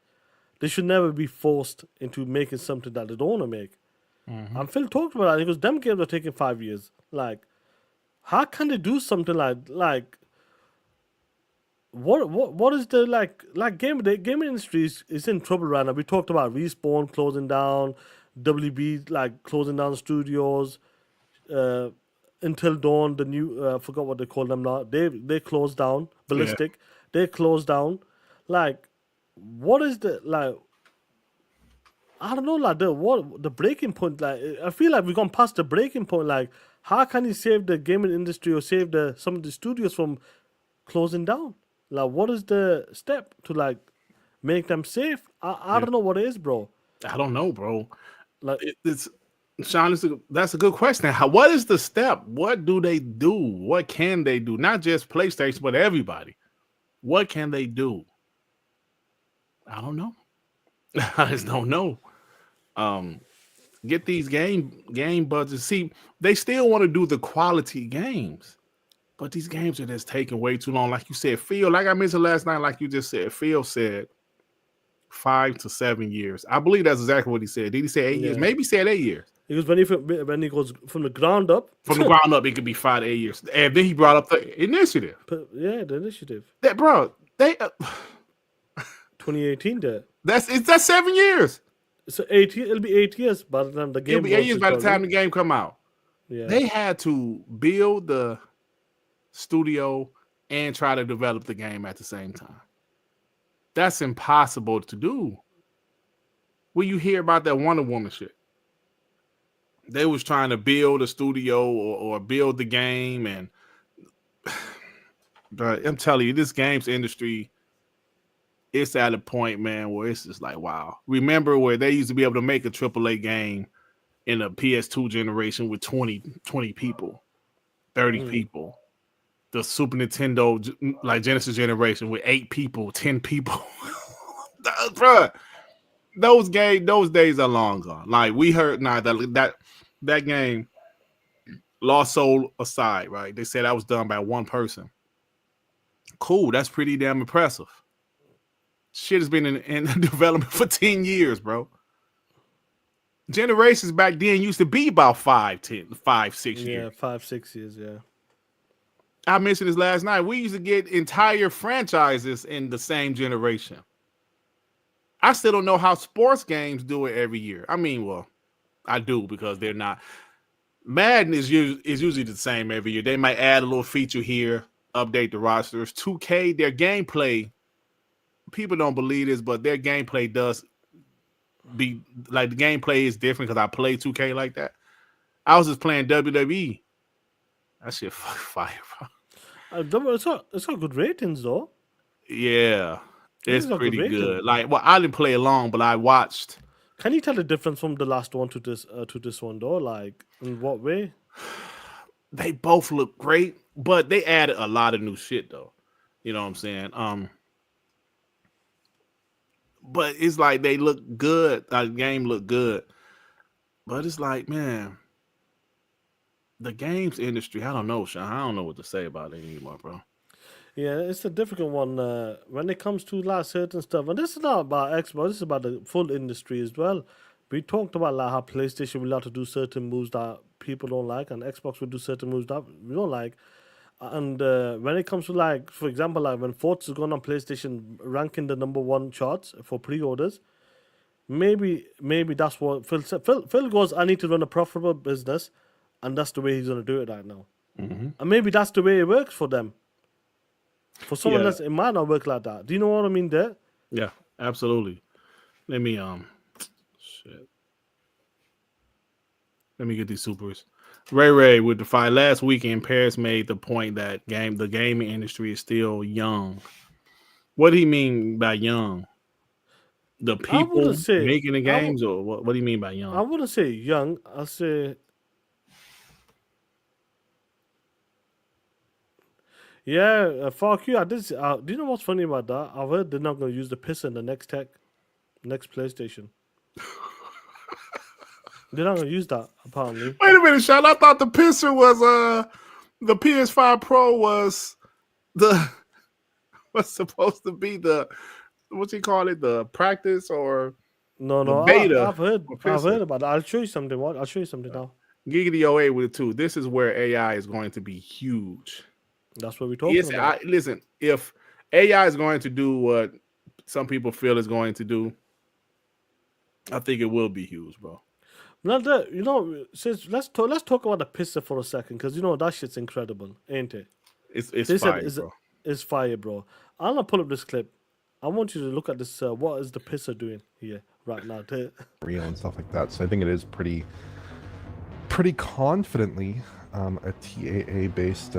S4: they should never be forced into making something that they don't want to make. And Phil talked about that. He goes, "Them games are taking 5 years. Like, how can they do something like what is the the gaming industry is in trouble right now. We talked about Respawn closing down, WB like closing down studios, Until Dawn, the new I forgot what they call them now. They closed down. Ballistic, they closed down. Like, what is the like? I don't know, like the breaking point. Like, I feel like we've gone past the breaking point. Like, how can you save the gaming industry or save some of the studios from closing down? Like, what is the step to like make them safe? I don't know what it is, bro.
S5: I don't know, bro.
S4: Like,
S5: It's Sean, that's a good question. What is the step? What do they do? What can they do? Not just PlayStation, but everybody. What can they do? I don't know. I just don't know. Get these game budgets. See, they still want to do the quality games, but these games are just taking way too long. Like you said, Phil, like I mentioned last night, like you just said, Phil said 5 to 7 years. I believe that's exactly what he said. Did he say 8 years?
S4: Yeah.
S5: Maybe he said 8 years.
S4: because when he goes from the ground up,
S5: From the ground up, it could be 5 to 8 years. And then he brought up the initiative.
S4: yeah, the initiative,
S5: That bro, they
S4: 2018 there.
S5: that's 7 years.
S4: So 8 years, it'll be 8 years by the time the game.
S5: It'll be 8 years by the
S4: launches,
S5: time the game come out.
S4: Yeah.
S5: They had to build the studio and try to develop the game at the same time. That's impossible to do. When you hear about that Wonder Woman shit, they was trying to build a studio or build the game, and but I'm telling you, this games industry, it's at a point, man, where it's just like, wow. Remember where they used to be able to make a AAA game in a PS2 generation with 20 people, 30 people. The Super Nintendo, like Genesis generation, with 8 people, 10 people. Bruh, those days are long gone. Like, we heard now that game, Lost Soul aside, right? They said that was done by one person. Cool, that's pretty damn impressive. Shit has been in development for 10 years, bro. Generations back then used to be about 5, 6 years.
S4: Yeah, 5, 6 years, yeah.
S5: I mentioned this last night. We used to get entire franchises in the same generation. I still don't know how sports games do it every year. I mean, well, I do because they're not. Madden is usually the same every year. They might add a little feature here, update the rosters. 2K, their gameplay, people don't believe this, but their gameplay does be like the gameplay is different because I play 2K like that. I was just playing WWE. That shit fire, bro.
S4: It's got good ratings though.
S5: Yeah, it's
S4: got
S5: pretty
S4: good rating.
S5: good. Like, well, I didn't play along, but I watched.
S4: Can you tell the difference from the last one to this one though? Like, in what way?
S5: They both look great, but they added a lot of new shit though. You know what I'm saying? But it's like they look good. The game look good, but it's like, man, the games industry. I don't know, Sean. I don't know what to say about it anymore, bro.
S4: Yeah, it's a difficult one when it comes to like certain stuff, and this is not about Xbox. This is about the full industry as well. We talked about like how PlayStation will have to do certain moves that people don't like, and Xbox will do certain moves that we don't like. And when it comes to like, for example, like when Forza is going on PlayStation, ranking the #1 charts for pre-orders, maybe that's what Phil said. Phil goes, I need to run a profitable business, and that's the way he's gonna do it right now. And maybe that's the way it works for them. For someone
S5: Yeah.
S4: else, it might not work like that. Do you know what I mean there?
S5: Yeah, absolutely. Let me shit. Let me get these supers. Ray with the fight last weekend. Paris made the point that the gaming industry is still young. What do you mean by young? The people
S4: wouldn't say-
S5: making the
S4: I wou-
S5: games, or what do you mean by young?
S4: I wouldn't say young. I'll say, yeah, fuck you. I did. Do you know what's funny about that? I've heard they're not going to use the piss in the next PlayStation. They're not going to use that apparently.
S5: Wait a minute, Sean. I thought the pisser was the PS5 Pro was supposed to be the, what's he call it, the practice or
S4: No,
S5: the beta.
S4: I've heard
S5: or pisser.
S4: about that. I'll show you something. What? I'll show you something now.
S5: Giggity 08 with it too. This is where AI is going to be huge.
S4: That's what we're talking about.
S5: Listen, if AI is going to do what some people feel is going to do, I think it will be huge, bro.
S4: Now, since let's talk about the pisser for a second, because that shit's incredible, ain't it?
S5: It's
S4: They
S5: fire,
S4: said
S5: bro.
S4: it's fire, bro. I'm gonna pull up this clip. I want you to look at this. What is the pisser doing here right now?
S8: Real and stuff like that. So I think it is pretty confidently a TAA based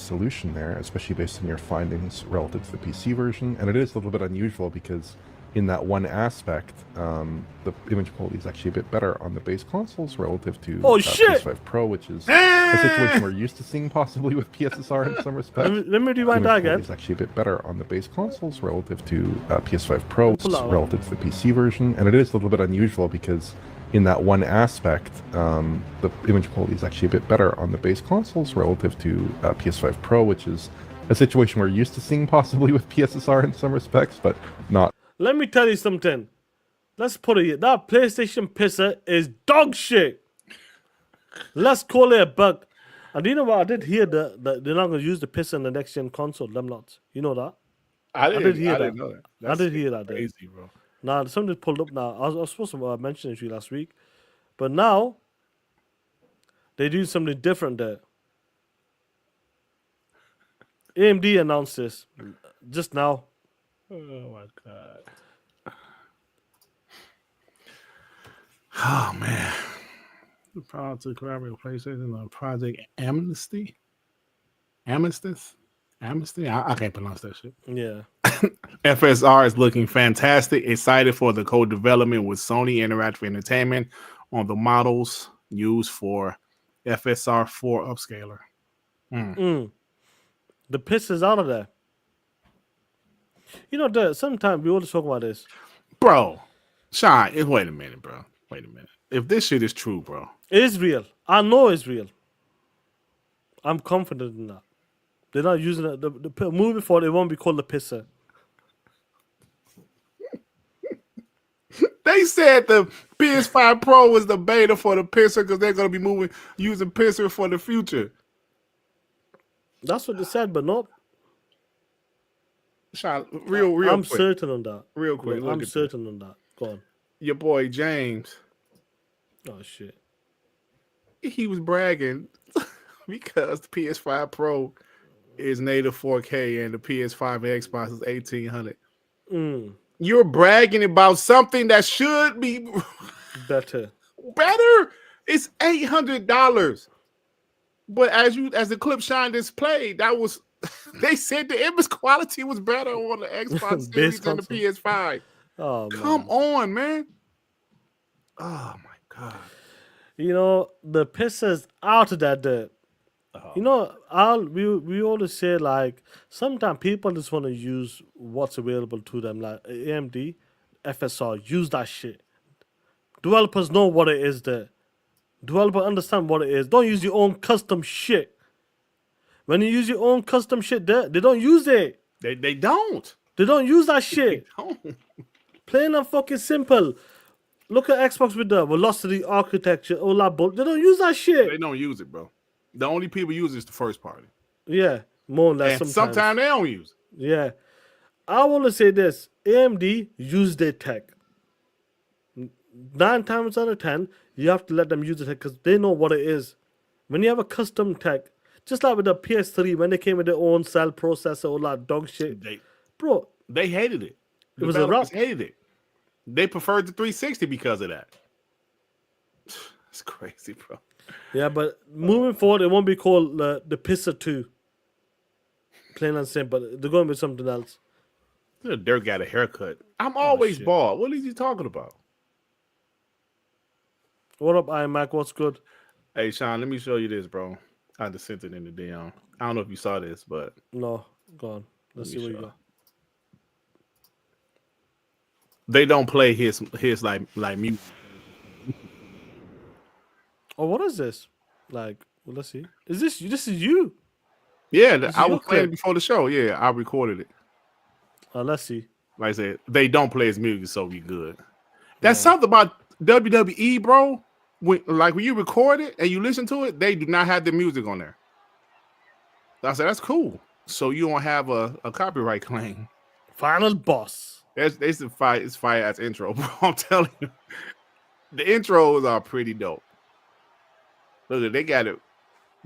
S8: solution there, especially based on your findings relative to the PC version. And it is a little bit unusual because in that one aspect, the image quality is actually a bit better on the base consoles relative to PS5 Pro, which is a situation we're used to seeing possibly with PSSR in some respects.
S4: Let me rewind that again.
S8: It's actually a bit better on the base consoles relative to PS5 Pro, relative to the PC version. And it is a little bit unusual because in that one aspect, the image quality is actually a bit better on the base consoles relative to PS5 Pro, which is a situation we're used to seeing possibly with PSSR in some respects, but not.
S4: Let me tell you something. Let's put it here. That PlayStation pisser is dog shit. Let's call it a bug. And you know what? I did hear that they're not going to use the pisser in the next gen console, them lots. You know that?
S5: I
S4: did hear that.
S5: didn't know that.
S4: I did hear that.
S5: Crazy, bro.
S4: Now, something pulled up now. I was supposed to mention it to you last week. But now, they do something different there. AMD announced this just now.
S5: Oh my god. Oh man. Proud to collaborate with PlayStation on Project Amnesty. Amnesty? I can't pronounce that shit.
S4: Yeah.
S5: FSR is looking fantastic. Excited for the co-development with Sony Interactive Entertainment on the models used for FSR 4 upscaler.
S4: The piss is out of there. Sometimes we always talk about this.
S5: Bro, Sean, wait a minute, bro. Wait a minute. If this shit is true, bro.
S4: It is real. I know it's real. I'm confident in that. They're not using it. The movie for it won't be called the pisser.
S5: They said the PS5 Pro was the beta for the pisser because they're going to be using pisser for the future.
S4: That's what they said, but no.
S5: Sean, real
S4: I'm
S5: quick.
S4: certain on that.
S5: Real quick.
S4: Look, I'm certain on that. Go on.
S5: Your boy James,
S4: Oh, shit.
S5: he was bragging because the PS5 Pro is native 4K and the PS5 and Xbox is 1800. You're bragging about something that should be
S4: Better.
S5: It's $800. But as the clip Sean displayed, that was they said the image quality was better on the Xbox Series than the PS5.
S4: Oh, man.
S5: Come on, man. Oh my god.
S4: The pisser's out of that dirt. We always say like sometimes people just want to use what's available to them, like AMD, FSR. Use that shit. Developers know what it is there. Developers understand what it is. Don't use your own custom shit. When you use your own custom shit, they don't use it.
S5: They don't.
S4: They don't use that shit.
S5: Don't.
S4: Plain and fucking simple. Look at Xbox with the velocity architecture, all that bull. They don't use that shit.
S5: They don't use it, bro. The only people use it is the first party.
S4: Yeah, more or less.
S5: And
S4: Sometimes
S5: they don't use it.
S4: Yeah, I want to say this: AMD use their tech. 9 times out of 10, you have to let them use the tech because they know what it is. When you have a custom tech, just like with the PS3, when they came with their own cell processor, all that dog shit, bro,
S5: they hated it.
S4: It was a rough.
S5: Hated it. They preferred the 360 because of that. It's crazy, bro.
S4: Yeah, but moving forward, it won't be called the Pisser 2. Plain and simple. They're going with something else.
S5: Dirk got a haircut. I'm always bald. What is he talking about?
S4: What up, iMac? What's good?
S5: Hey, Sean, let me show you this, bro. I just sent it in the DM. I don't know if you saw this, but
S4: no, go on. Let's see what you got.
S5: They don't play his like music.
S4: Oh, what is this? Like, well, let's see. Is this is you?
S5: Yeah, I was playing before the show. Yeah, I recorded it.
S4: Let's see.
S5: Like I said, they don't play his music, so we good. That's something about WWE, bro. When you record it and you listen to it, they do not have the music on there. I said, that's cool. So you don't have a copyright claim.
S4: Final boss.
S5: It's fire ass intro, bro. I'm telling you. The intros are pretty dope. Look, they got it.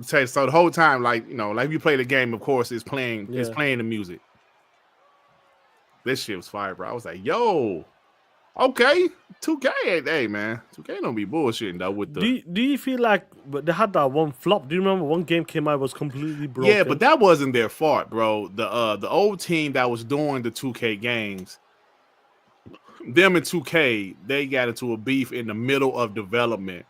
S5: So the whole time, like you play the game, of course, it's playing the music. This shit was fire, bro. I was like, yo, okay, 2K, hey man, 2K don't be bullshitting though with the.
S4: Do you feel like they had that one flop? Do you remember one game came out was completely broken?
S5: Yeah, but that wasn't their fault, bro. The old team that was doing the 2K games, them and 2K, they got into a beef in the middle of development.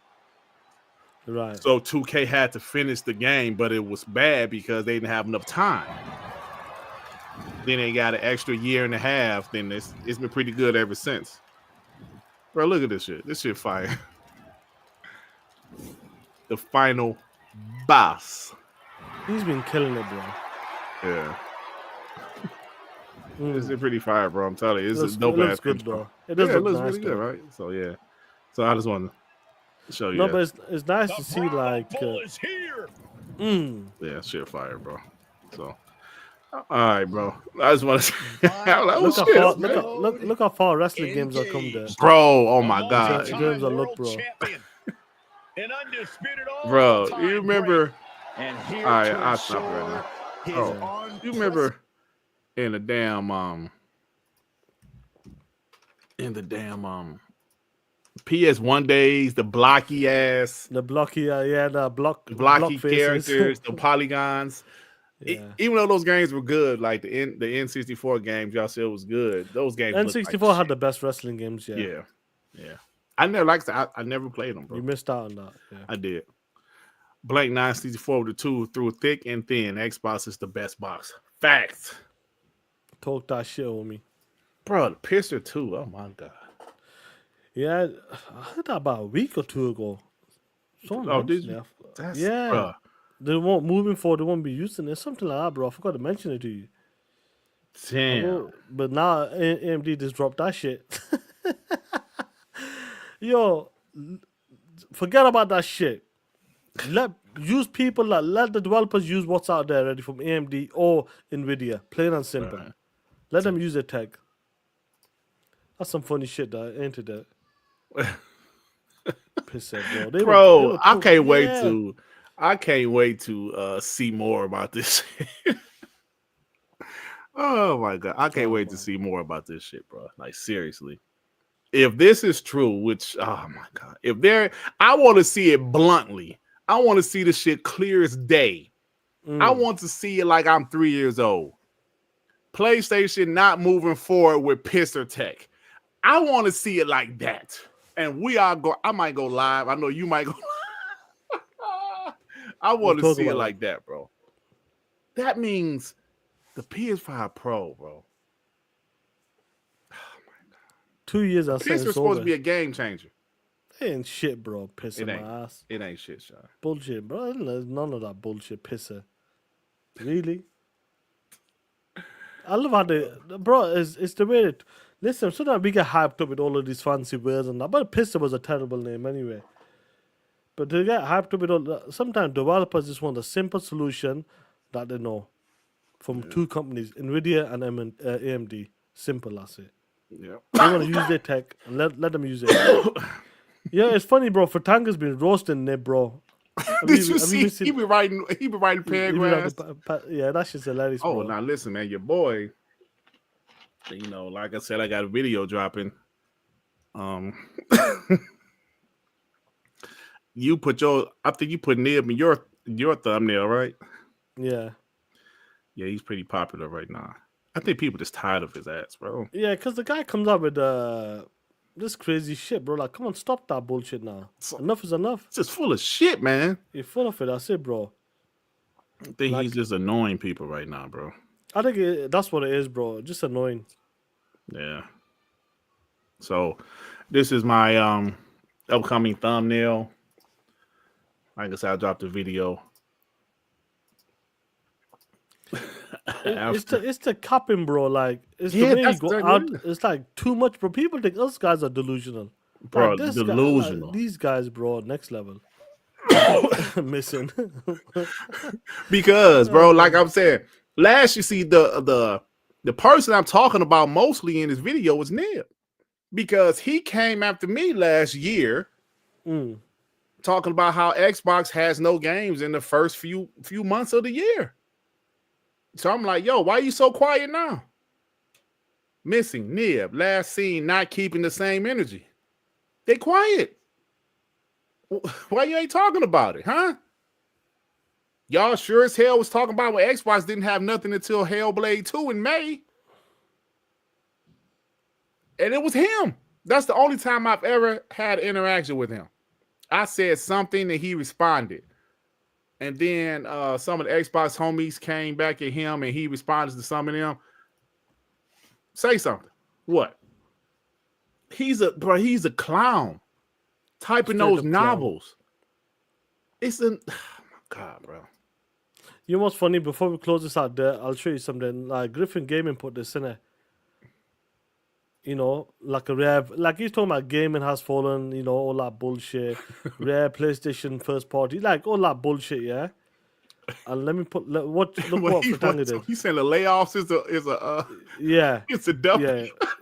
S4: Right.
S5: So 2K had to finish the game, but it was bad because they didn't have enough time. Then they got an extra year and a half. Then it's been pretty good ever since. Bro, look at this shit. This shit fire. The final boss.
S4: He's been killing it, bro.
S5: Yeah. It's pretty fire, bro. I'm telling you. It's a dope ass
S4: good, bro. It does look
S5: looks
S4: nice,
S5: really good, right? So yeah. So I just wanted to show you.
S4: No, but it's nice to see like.
S5: Yeah, shit fire, bro. So. All right, bro. I just want to say,
S4: look how far wrestling games are come there,
S5: bro. Oh my god,
S4: games are look, bro.
S5: Bro, you remember? All right, I'll stop right now. Oh, you remember in the damn PS1 days, the blocky ass,
S4: the blocky
S5: characters, the polygons. Yeah. Even though those games were good, like the N64 games, y'all said was good. Those games.
S4: N64 had the best wrestling games. Yeah.
S5: I never liked it. I never played them, bro.
S4: You missed out on that. Yeah.
S5: I did. Blank 964 with the 2 through thick and thin. Xbox is the best box. Facts.
S4: Talk that shit on me,
S5: bro. The Pisser 2. Oh my god.
S4: Yeah, I heard that about a week or two ago.
S5: Did you?
S4: Yeah.
S5: Bruh.
S4: They won't moving forward. They won't be using it. Something like that, bro. I forgot to mention it to you.
S5: Damn.
S4: But now AMD just dropped that shit. Yo, forget about that shit. Let the developers use what's out there already from AMD or Nvidia. Plain and simple. Right. Let them use their tech. That's some funny shit, ain't it? Piss that, bro.
S5: Bro, I can't wait to see more about this shit. Oh my god. I can't wait to see more about this shit, bro. Like seriously. If this is true, which oh my god. I want to see it bluntly. I want to see the shit clear as day. I want to see it like I'm 3 years old. PlayStation not moving forward with pisser tech. I want to see it like that. And I might go live. I know you might go live. I want to see it like that, bro. That means the PS5 Pro, bro. Oh my god.
S4: 2 years after
S5: Pisser's supposed to be a game changer.
S4: It ain't shit, bro. Pissing my ass.
S5: It ain't shit, Sean.
S4: Bullshit, bro. There's none of that bullshit pisser. Really? I love how they, bro. It's the way it. Listen, sometimes we get hyped up with all of these fancy words and that. But Pistol was a terrible name anyway. But they get hyped up with all that. Sometimes developers just want a simple solution that they know from two companies, Nvidia and AMD. Simple, that's it.
S5: Yeah.
S4: They want to use their tech and let them use it. Yeah, it's funny, bro. Fratanga's been roasting Nib, bro.
S5: Did you see? He be writing paragraphs.
S4: Yeah, that's just hilarious.
S5: Oh,
S4: bro.
S5: now listen, man, your boy. You know, like I said, I got a video dropping. You put I think you put Nib in your thumbnail, right?
S4: Yeah.
S5: Yeah, he's pretty popular right now. I think people just tired of his ass, bro.
S4: Yeah, because the guy comes up with this crazy shit, bro. Like, come on, stop that bullshit now. Enough is enough.
S5: It's just full of shit, man.
S4: You're full of it. That's it, bro.
S5: I think he's just annoying people right now, bro.
S4: I think that's what it is, bro. Just annoying.
S5: Yeah. So, this is my upcoming thumbnail. Like I said, I dropped a video.
S4: It's the capping, bro. Like, it's
S5: Yeah,
S4: the way you go out.
S5: it.
S4: It's like too much, bro. People think us guys are delusional.
S5: Bro,
S4: Like,
S5: delusional.
S4: These guys, bro, next level. Missing.
S5: Because, bro, like I'm saying, last you see the person I'm talking about mostly in this video was Nib. Because he came after me last year talking about how Xbox has no games in the first few months of the year. So I'm like, yo, why are you so quiet now? Missing, Nib, last seen not keeping the same energy. They quiet. Why you ain't talking about it, huh? Y'all sure as hell was talking about when Xbox didn't have nothing until Hellblade 2 in May. And it was him. That's the only time I've ever had interaction with him. I said something and he responded. And then some of the Xbox homies came back at him and he responded to some of them. Say something. What? He's a clown. Typing those novels. It's oh my God, bro.
S4: You know what's funny? Before we close this out there, I'll show you something. Like Griffin Gaming put this in it. You know, like a rare, like he's talking about gaming has fallen, you know, all that bullshit. Rare PlayStation first party, like all that bullshit, yeah. And let me look what Fratanga did.
S5: He said the layoffs is a
S4: yeah,
S5: it's a dumb.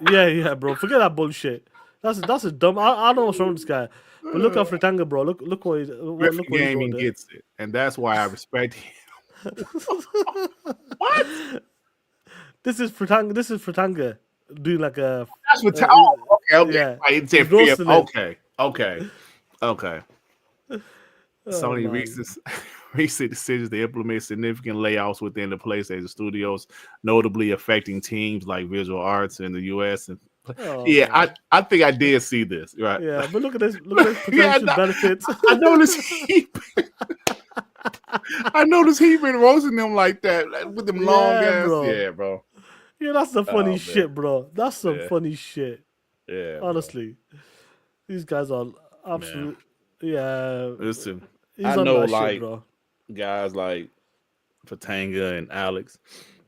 S4: Yeah, bro. Forget that bullshit. That's a dumb. I don't know what's wrong with this guy. But look at Fratanga, bro. Look what
S5: Griffin Gaming gets it, and that's why I respect him. What?
S4: This is Fratanga. Doing like a
S5: that's what okay.
S4: Yeah.
S5: I didn't say okay. Sony recent decisions to implement significant layoffs within the PlayStation studios, notably affecting teams like Visual Arts in the US. And I think I did see this, right?
S4: Yeah, but look at this potential benefits.
S5: I noticed he been roasting them like that with them long ass.
S4: Bro.
S5: Yeah, bro.
S4: Yeah, that's some funny shit, bro. That's some funny shit.
S5: Yeah,
S4: honestly, these guys are absolute. Yeah,
S5: listen,
S4: he's
S5: I know, like
S4: shit, bro.
S5: Guys like Fratanga and Alex.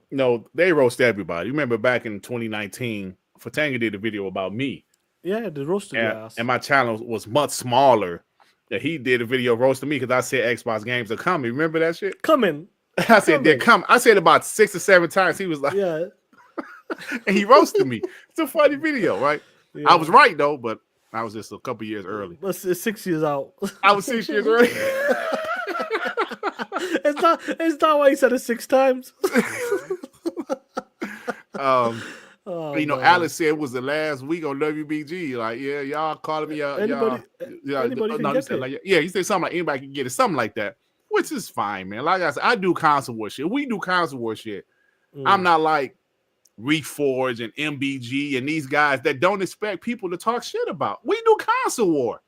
S5: No, they roast everybody. Remember back in 2019, Fratanga did a video about me.
S4: Yeah, they roasted your ass.
S5: And my channel was much smaller. That he did a video roasting me because I said Xbox games are coming. Remember that shit?
S4: Coming.
S5: I said they're coming. I said about 6 or 7 times. He was like,
S4: yeah.
S5: And he roasted me. It's a funny video, right? Yeah. I was right though, but I was just a couple years early.
S4: But it's 6 years out.
S5: I was 6 years early.
S4: It's not why he said it 6 times.
S5: You know, Alex said it was the last week on WBG. Like, yeah, y'all calling me out.
S4: Anybody can get it.
S5: Like, yeah, he said something like anybody can get it, something like that, which is fine, man. Like I said, I do console war shit. We do console war shit. I'm not like Reforge and MBG and these guys that don't expect people to talk shit about. We do console war.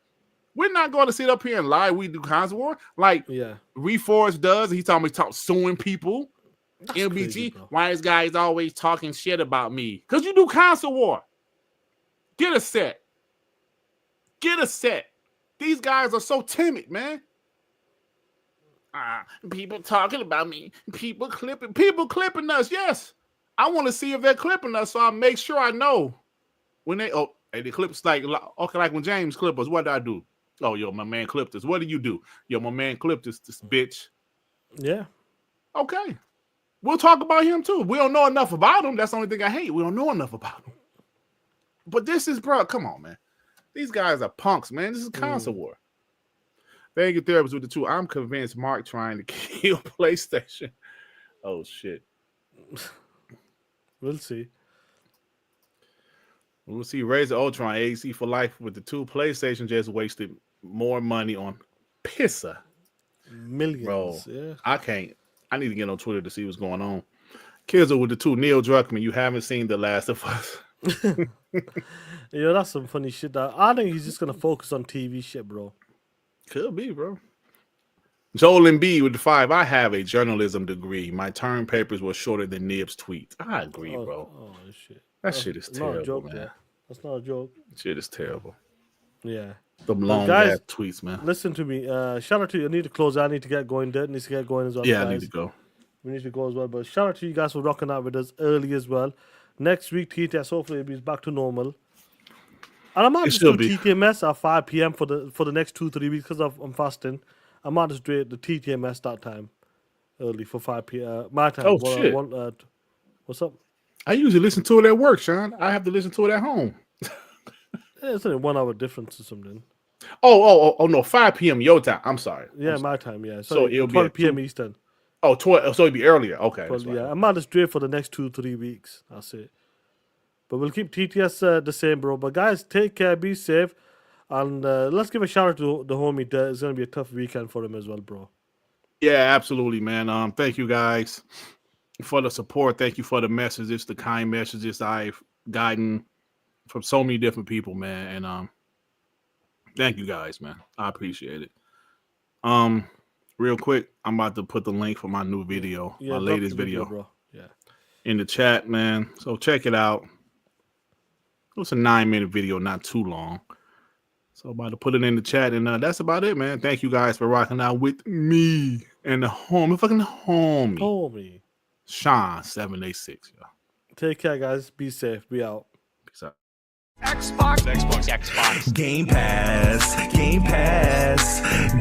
S5: We're not going to sit up here and lie. We do console war like Reforge does. He's talking about suing people. That's MBG, crazy, why is guys always talking shit about me? Because you do console war. Get a set. Get a set. These guys are so timid, man. People talking about me. People clipping us. Yes, I want to see if they're clipping us, so I make sure I know when they. Oh, hey, the clips like when James clip us. What did I do? Oh, yo, my man clipped us. What do you do? Yo, my man clipped us. This bitch.
S4: Yeah.
S5: Okay, we'll talk about him too. We don't know enough about him. That's the only thing I hate. We don't know enough about him. But this is, bro. Come on, man. These guys are punks, man. This is console war. Thank you, therapist with the two. I'm convinced Mark trying to kill PlayStation. Oh shit.
S4: We'll see.
S5: We'll see. Razer Ultron AC for life with the two. PlayStation just wasted more money on Pissa.
S4: Millions.
S5: Bro,
S4: yeah.
S5: I need to get on Twitter to see what's going on. Kids with the two. Neil Druckmann, you haven't seen The Last of Us.
S4: Yeah, that's some funny shit. I think he's just gonna focus on TV shit, bro.
S5: Could be, bro. Joel Embiid with the 5. I have a journalism degree. My term papers were shorter than Nib's tweet. I agree, bro.
S4: Oh shit.
S5: That shit is terrible,
S4: not a joke,
S5: man.
S4: bro. That's not a joke.
S5: Shit is terrible.
S4: Yeah.
S5: The long
S4: guys,
S5: ass tweets, man.
S4: Listen to me. Shout out to you. I need to close. I need to get going. Dirt needs to get going as well.
S5: Yeah,
S4: guys.
S5: I need to go.
S4: We need to go as well. But shout out to you guys for rocking out with us early as well. Next week, TTS hopefully it'll be back to normal. And I might just do TTMS at 5 p.m. for the next 2-3 weeks because I'm fasting. I might just do it the TTMS start time early for 5 p.m. My time.
S5: Oh, shit.
S4: What's up?
S5: I usually listen to it at work, Sean. I have to listen to it at home.
S4: Yeah, it's only 1 hour difference or something.
S5: Oh, no, 5 p.m. your time. I'm sorry.
S4: Yeah, my time, yeah.
S5: So it'll be
S4: 12 p.m. Eastern.
S5: Oh, 12. So it'll be earlier. Okay.
S4: 12, yeah, I might just do it for the next 2-3 weeks. That's it. But we'll keep TTS the same, bro. But guys, take care, be safe. And let's give a shout out to the homie. It's going to be a tough weekend for him as well, bro.
S5: Yeah, absolutely, man. Thank you guys for the support. Thank you for the messages, the kind messages I've gotten from so many different people, man. And thank you guys, man. I appreciate it. Real quick, I'm about to put the link for my new video, my latest video,
S4: bro. Yeah,
S5: in the chat, man. So check it out. It's a 9-minute video, not too long. So about to put it in the chat, and that's about it, man. Thank you guys for rocking out with me and the homie, Sean 786. Y'all.
S4: Take care, guys. Be safe. Be out.
S5: Peace out.
S9: Xbox. Gamepass.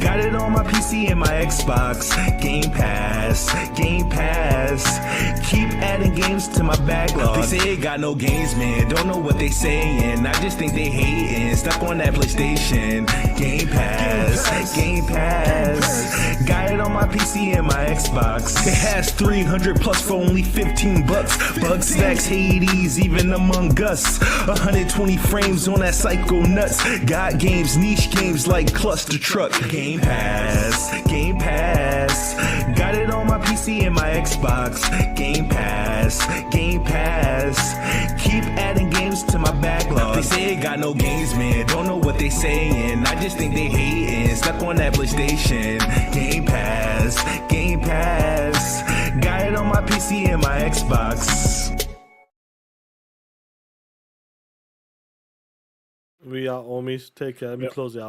S9: Got it on my PC and my Xbox. Gamepass. Keep adding games to my backlog. They say it got no games, man. Don't know what they saying. I just think they hating. Stuck on that PlayStation. Gamepass. Got it on my PC and my Xbox. It has 300 plus for only $15. Bug stacks, Hades, even Among Us. 120 frames on that psycho nuts. Got games, niche games like Cluster Truck. Gamepass. Got it on my PC and my Xbox. Gamepass. Keep adding games to my backlog. They say it got no games, man. Don't know what they saying. I just think they hating. Stuck on that PlayStation. Gamepass. Got it on my PC and my Xbox.
S4: We are homies. Take care. Let me close it out.